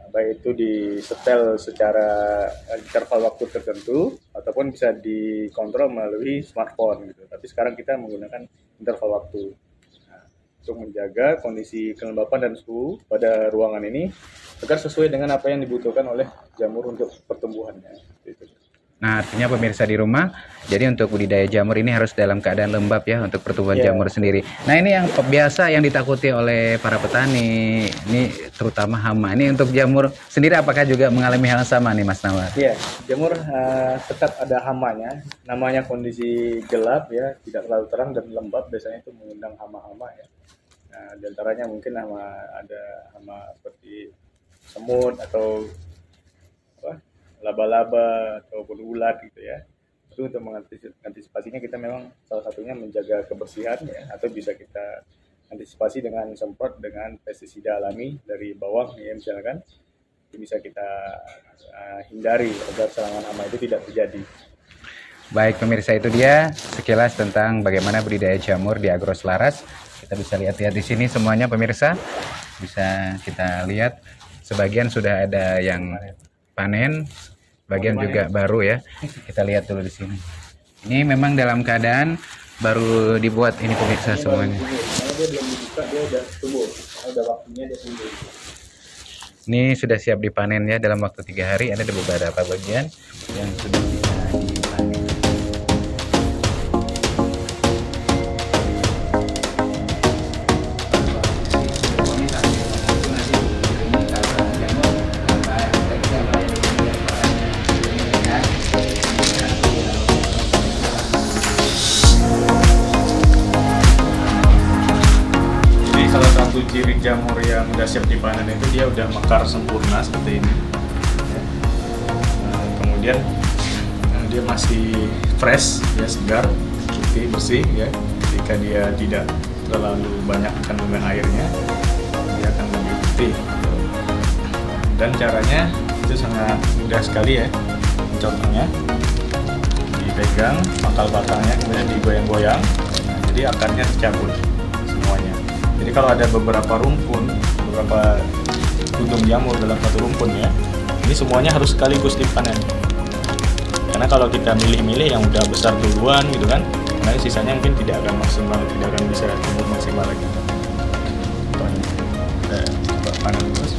Baik itu disetel secara interval waktu tertentu ataupun bisa dikontrol melalui smartphone gitu. Tapi sekarang kita menggunakan interval waktu untuk menjaga kondisi kelembapan dan suhu pada ruangan ini agar sesuai dengan apa yang dibutuhkan oleh jamur untuk pertumbuhannya. Gitu. Nah artinya pemirsa di rumah, jadi untuk budidaya jamur ini harus dalam keadaan lembab ya untuk pertumbuhan jamur sendiri. Nah ini yang biasa yang ditakuti oleh para petani, ini terutama hama. Ini untuk jamur sendiri apakah juga mengalami hal yang sama nih Mas Nawar? Iya, jamur tetap ada hamanya. Namanya kondisi gelap ya, tidak terlalu terang dan lembab, biasanya itu mengundang hama-hama ya. Nah, di antaranya mungkin ada hama seperti semut atau laba-laba ataupun ulat gitu ya. Itu untuk mengantisipasinya kita memang salah satunya menjaga kebersihan ya, atau bisa kita antisipasi dengan semprot dengan pestisida alami dari bawang ya misalkan. Itu bisa kita hindari agar serangan hama itu tidak terjadi. Baik pemirsa, itu dia sekilas tentang bagaimana budidaya jamur di Agroselaras. Kita bisa lihat-lihat di sini semuanya pemirsa. Bisa kita lihat sebagian sudah ada yang panen, bagian juga baru ya. Kita lihat dulu di sini. Ini memang dalam keadaan baru dibuat ini pemirsa semuanya. Ini sudah siap dipanen ya dalam waktu 3 hari. Ada beberapa bagian yang sudah bisa dipanen. Ciri jamur yang udah siap dipanen itu dia udah mekar sempurna seperti ini. Kemudian dia masih fresh, ya segar, putih, bersih ya. Ketika dia tidak terlalu banyak kandungan airnya, dia akan lebih putih. Dan caranya itu sangat mudah sekali ya. Contohnya dipegang pangkal batangnya kemudian digoyang-goyang, jadi akarnya tercabut semuanya. Jadi kalau ada beberapa tudung jamur dalam satu rumpun ya, ini semuanya harus sekaligus dipanen. Karena kalau kita milih-milih yang udah besar duluan gitu kan, nanti sisanya mungkin tidak akan maksimal, tidak akan bisa tumbuh maksimal lagi. Kita coba panen terus.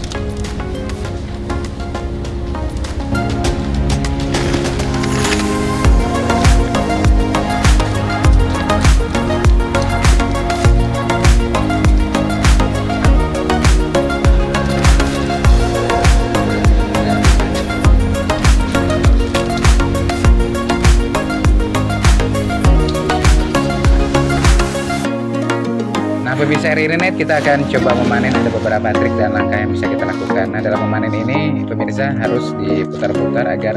Pemirsa RRI.net, kita akan coba memanen. Ada beberapa trik dan langkah yang bisa kita lakukan. Nah, dalam memanen ini pemirsa harus diputar-putar agar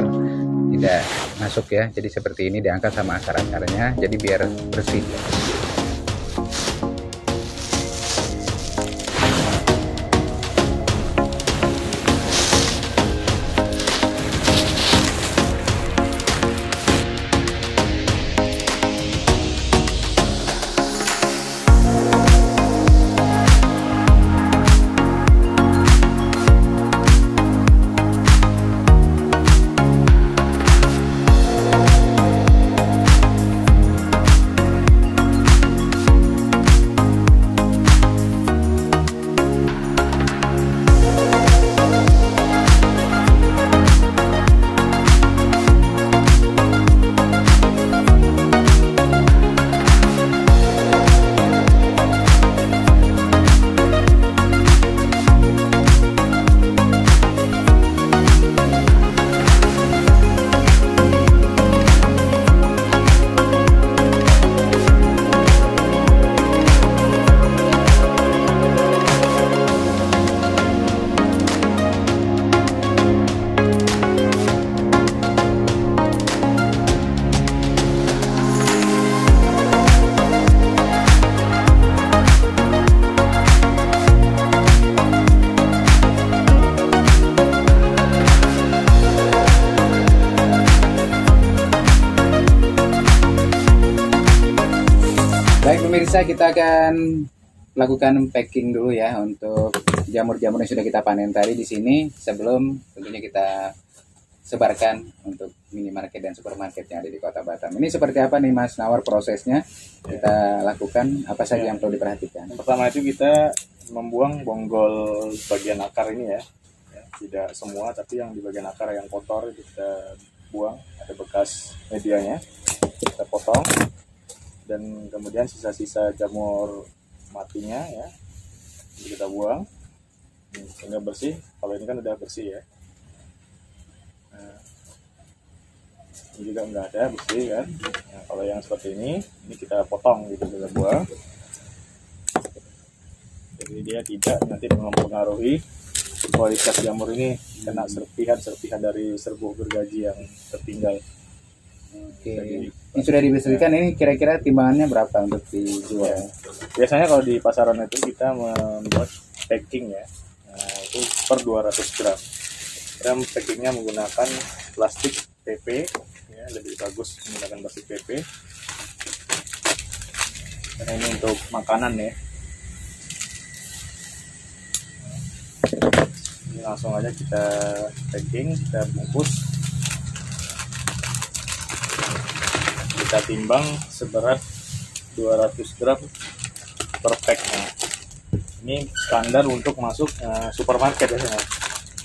tidak masuk ya. Jadi seperti ini, diangkat sama akar-akarnya, jadi biar bersih. Baik pemirsa, kita akan lakukan packing dulu ya untuk jamur-jamur yang sudah kita panen tadi di sini sebelum tentunya kita sebarkan untuk minimarket dan supermarket yang ada di Kota Batam. Ini seperti apa nih Mas Nawar prosesnya kita lakukan, apa saja yang perlu diperhatikan? Pertama itu kita membuang bonggol bagian akar ini ya. Tidak semua, tapi yang di bagian akar yang kotor itu kita buang, ada bekas medianya, kita potong. Dan kemudian sisa-sisa jamur matinya ya kita buang sehingga bersih. Kalau ini kan udah bersih ya, nah, ini juga nggak ada bersih kan. Nah, kalau yang seperti ini kita potong gitu, kita buang, jadi dia tidak nanti mempengaruhi kualitas jamur ini, kena serpihan dari serbuk gergaji yang tertinggal. Oke. Ini sudah dibersihkan, ini kira-kira timbangannya berapa untuk dijual? Ya. Biasanya kalau di pasaran itu kita membuat packing ya, nah, itu per 200 gram. Kita packingnya menggunakan plastik PP, ya, lebih bagus menggunakan plastik PP. Karena ini untuk makanan ya. Ini langsung aja kita packing, kita bungkus. Kita timbang seberat 200 gram per pack. Nah, ini standar untuk masuk supermarket ya.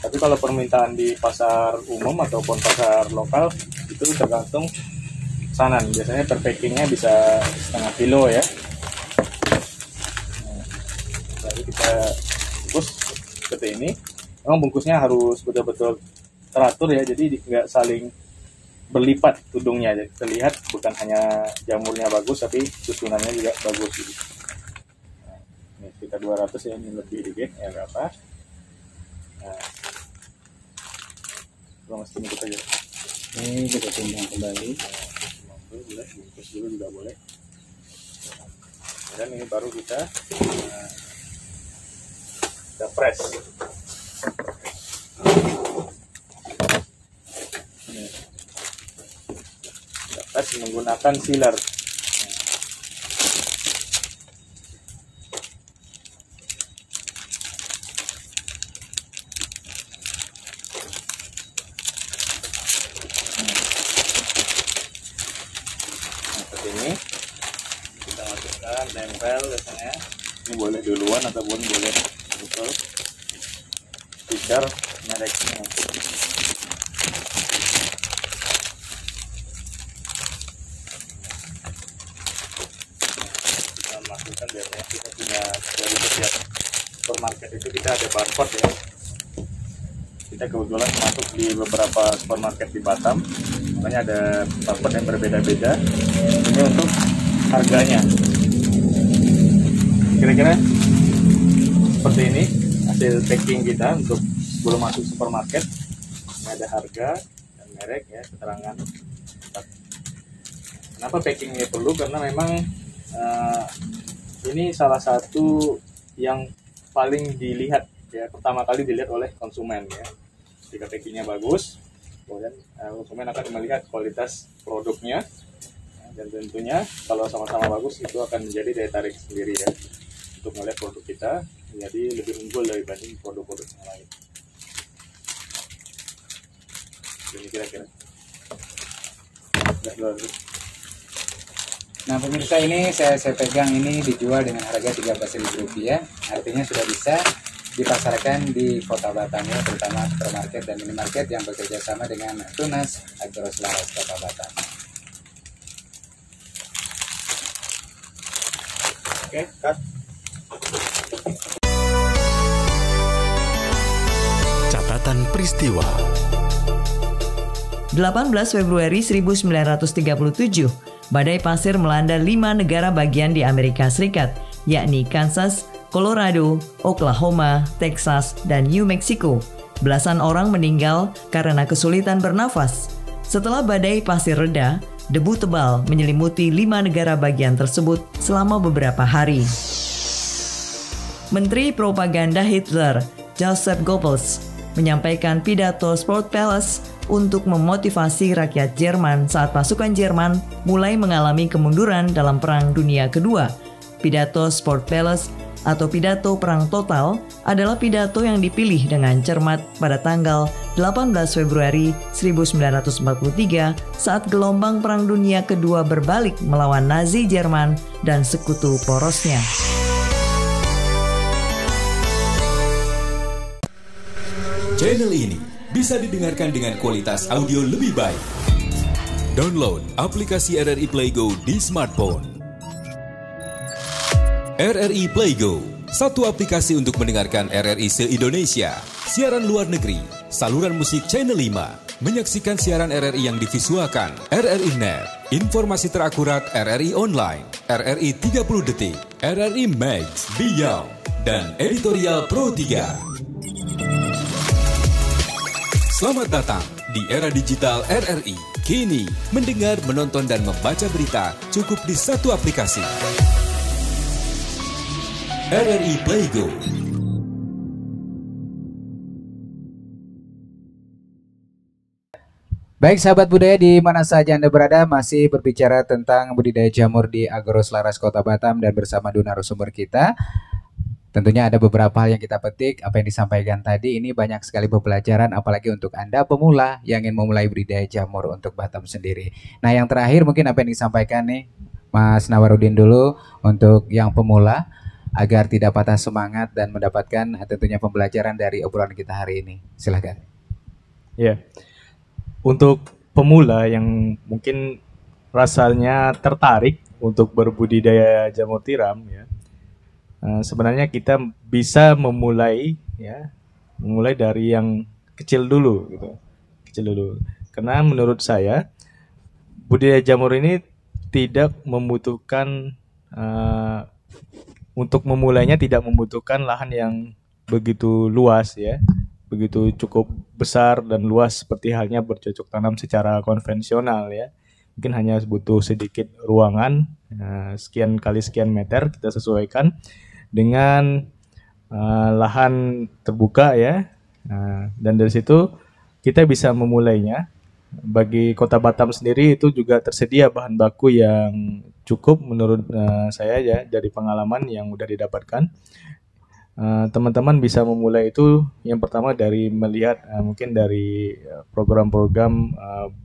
Tapi kalau permintaan di pasar umum ataupun pasar lokal itu tergantung pesanan. Biasanya per packingnya bisa setengah kilo ya. Nah, jadi kita bungkus seperti ini. Memang bungkusnya harus betul-betul teratur ya, jadi nggak saling berlipat tudungnya, jadi terlihat bukan hanya jamurnya bagus tapi susunannya juga bagus gitu. Nah, ini kita 200 ya, ini lebih dikit ya nggak apa. Nah, mesti kita aja. Ini kita timbang kembali. Boleh, bungkus dulu juga boleh. Dan ini baru kita press. Menggunakan sealer. nempel biasanya. Ini boleh duluan ataupun boleh betul stiker mereknya. Kita masukkan biasanya kita punya dari setiap supermarket itu kita ada barcode ya. Kita kebetulan masuk di beberapa supermarket di Batam, makanya ada barcode yang berbeda-beda. Ini untuk harganya. Kira-kira seperti ini hasil packing kita untuk sebelum masuk supermarket. Ini ada harga dan merek ya, keterangan. Kenapa packingnya perlu? Karena memang ini salah satu yang paling dilihat ya, pertama kali dilihat oleh konsumen ya. Jika packingnya bagus, kemudian konsumen akan melihat kualitas produknya, dan tentunya kalau sama-sama bagus itu akan menjadi daya tarik sendiri ya untuk melihat produk kita jadi lebih unggul dibanding produk-produk yang lain. Ini kira-kira. Nah pemirsa, ini saya pegang ini dijual dengan harga Rp13.000, artinya sudah bisa dipasarkan di Kota Batam ya, terutama supermarket dan minimarket yang bekerja sama dengan Tunas Agroselaras Kota Batam. Oke, cut. Catatan peristiwa 18 Februari 1937, badai pasir melanda 5 negara bagian di Amerika Serikat, yakni Kansas, Colorado, Oklahoma, Texas, dan New Mexico. Belasan orang meninggal karena kesulitan bernafas. Setelah badai pasir reda, debu tebal menyelimuti 5 negara bagian tersebut selama beberapa hari. Menteri Propaganda Hitler, Joseph Goebbels, menyampaikan pidato Sport Palace untuk memotivasi rakyat Jerman saat pasukan Jerman mulai mengalami kemunduran dalam Perang Dunia Kedua. Pidato Sport Palace atau pidato perang total adalah pidato yang dipilih dengan cermat pada tanggal 18 Februari 1943 saat gelombang Perang Dunia Kedua berbalik melawan Nazi Jerman dan sekutu porosnya. Channel ini bisa didengarkan dengan kualitas audio lebih baik. Download aplikasi RRI Play Go di smartphone. RRI Play Go, satu aplikasi untuk mendengarkan RRI se-Indonesia, siaran luar negeri, saluran musik Channel 5, menyaksikan siaran RRI yang divisualkan, RRI Net, informasi terakurat RRI Online, RRI 30 Detik, RRI Max, Beyond, dan Editorial Pro 3. Selamat datang di era digital RRI. Kini, mendengar, menonton, dan membaca berita cukup di satu aplikasi. RRI Play Go. Baik sahabat budaya di mana saja Anda berada, masih berbicara tentang budidaya jamur di Agroselaras Kota Batam dan bersama dua narasumber kita. Tentunya ada beberapa hal yang kita petik, apa yang disampaikan tadi ini banyak sekali pembelajaran apalagi untuk Anda pemula yang ingin memulai budidaya jamur untuk Batam sendiri. Nah yang terakhir mungkin apa yang disampaikan nih Mas Nawarudin dulu untuk yang pemula agar tidak patah semangat dan mendapatkan tentunya pembelajaran dari obrolan kita hari ini. Silakan. Ya, untuk pemula yang mungkin rasanya tertarik untuk berbudidaya jamur tiram ya. Sebenarnya kita bisa memulai dari yang kecil dulu gitu. Karena menurut saya budidaya jamur ini tidak membutuhkan untuk memulainya tidak membutuhkan lahan yang begitu luas ya. Begitu cukup besar dan luas seperti halnya bercocok tanam secara konvensional ya. Mungkin hanya butuh sedikit ruangan sekian kali sekian meter, kita sesuaikan dengan lahan terbuka ya, dan dari situ kita bisa memulainya. Bagi Kota Batam sendiri itu juga tersedia bahan baku yang cukup menurut saya ya, dari pengalaman yang udah didapatkan. Teman-teman bisa memulai itu yang pertama dari melihat mungkin dari program-program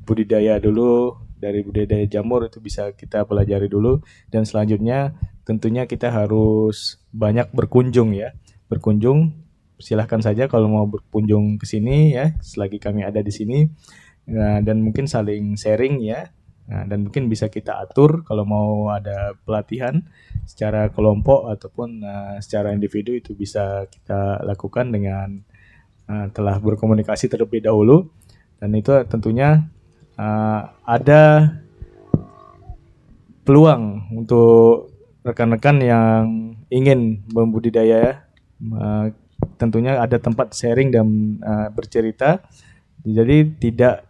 budidaya dulu, dari budidaya jamur itu bisa kita pelajari dulu, dan selanjutnya tentunya kita harus banyak berkunjung ya. Berkunjung, silahkan saja kalau mau berkunjung ke sini ya, selagi kami ada di sini. Nah, dan mungkin saling sharing ya. Nah, dan mungkin bisa kita atur kalau mau ada pelatihan secara kelompok ataupun secara individu, itu bisa kita lakukan dengan telah berkomunikasi terlebih dahulu. Dan itu tentunya ada peluang untuk rekan-rekan yang ingin membudidaya, tentunya ada tempat sharing dan bercerita. Jadi tidak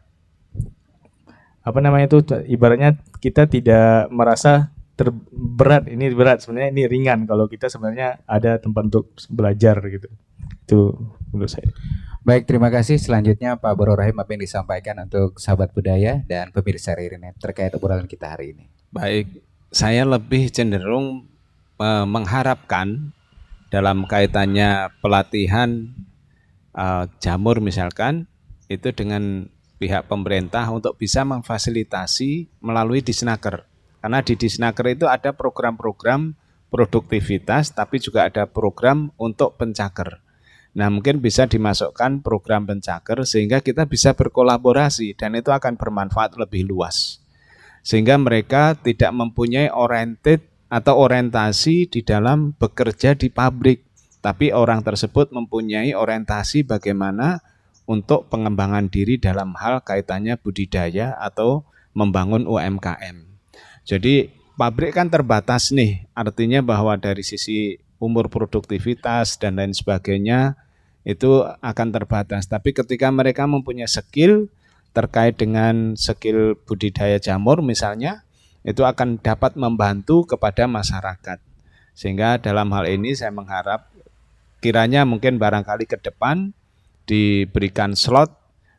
ibaratnya kita tidak merasa berat, ini berat, sebenarnya ini ringan kalau kita sebenarnya ada tempat untuk belajar gitu. Itu menurut saya. Baik, terima kasih. Selanjutnya Pak Bro Rahim, apa yang disampaikan untuk sahabat budaya dan pemirsa RRI terkait obrolan kita hari ini? Baik, saya lebih cenderung mengharapkan dalam kaitannya pelatihan jamur misalkan, itu dengan pihak pemerintah untuk bisa memfasilitasi melalui Disnaker. Karena di Disnaker itu ada program-program produktivitas, tapi juga ada program untuk pencaker. Nah, mungkin bisa dimasukkan program pencaker sehingga kita bisa berkolaborasi dan itu akan bermanfaat lebih luas. Sehingga mereka tidak mempunyai orientasi di dalam bekerja di pabrik, tapi orang tersebut mempunyai orientasi bagaimana untuk pengembangan diri dalam hal kaitannya budidaya atau membangun UMKM. Jadi pabrik kan terbatas nih, artinya bahwa dari sisi umur produktivitas dan lain sebagainya itu akan terbatas. Tapi ketika mereka mempunyai skill terkait dengan skill budidaya jamur misalnya, itu akan dapat membantu kepada masyarakat. Sehingga dalam hal ini saya mengharap kiranya mungkin barangkali ke depan diberikan slot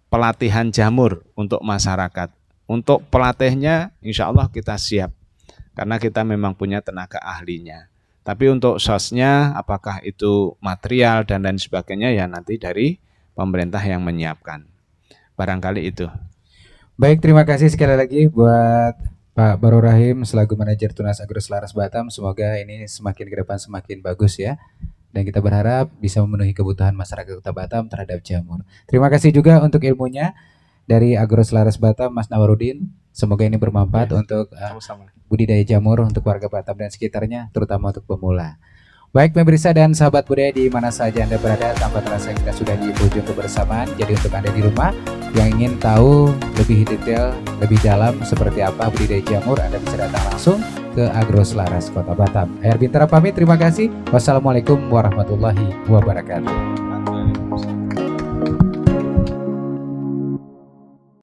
pelatihan jamur untuk masyarakat. Untuk pelatihnya insya Allah kita siap, karena kita memang punya tenaga ahlinya. Tapi untuk sosnya apakah itu material dan lain sebagainya ya nanti dari pemerintah yang menyiapkan. Barangkali itu. Baik, terima kasih sekali lagi buat Pak Bro Rahim selaku manajer Tunas Agro Selaras Batam. Semoga ini semakin ke depan semakin bagus ya. Dan kita berharap bisa memenuhi kebutuhan masyarakat Kota Batam terhadap jamur. Terima kasih juga untuk ilmunya dari Agro Selaras Batam, Mas Nawarudin. Semoga ini bermanfaat untuk budidaya jamur untuk warga Batam dan sekitarnya, terutama untuk pemula. Baik pemirsa dan sahabat budaya di mana saja Anda berada, tanpa terasa kita sudah di ujung kebersamaan. Jadi untuk Anda di rumah yang ingin tahu lebih detail, lebih dalam seperti apa budidaya jamur, Anda bisa datang langsung ke Agro Selaras Kota Batam. Ayar Bintara pamit, terima kasih. Wassalamualaikum warahmatullahi wabarakatuh.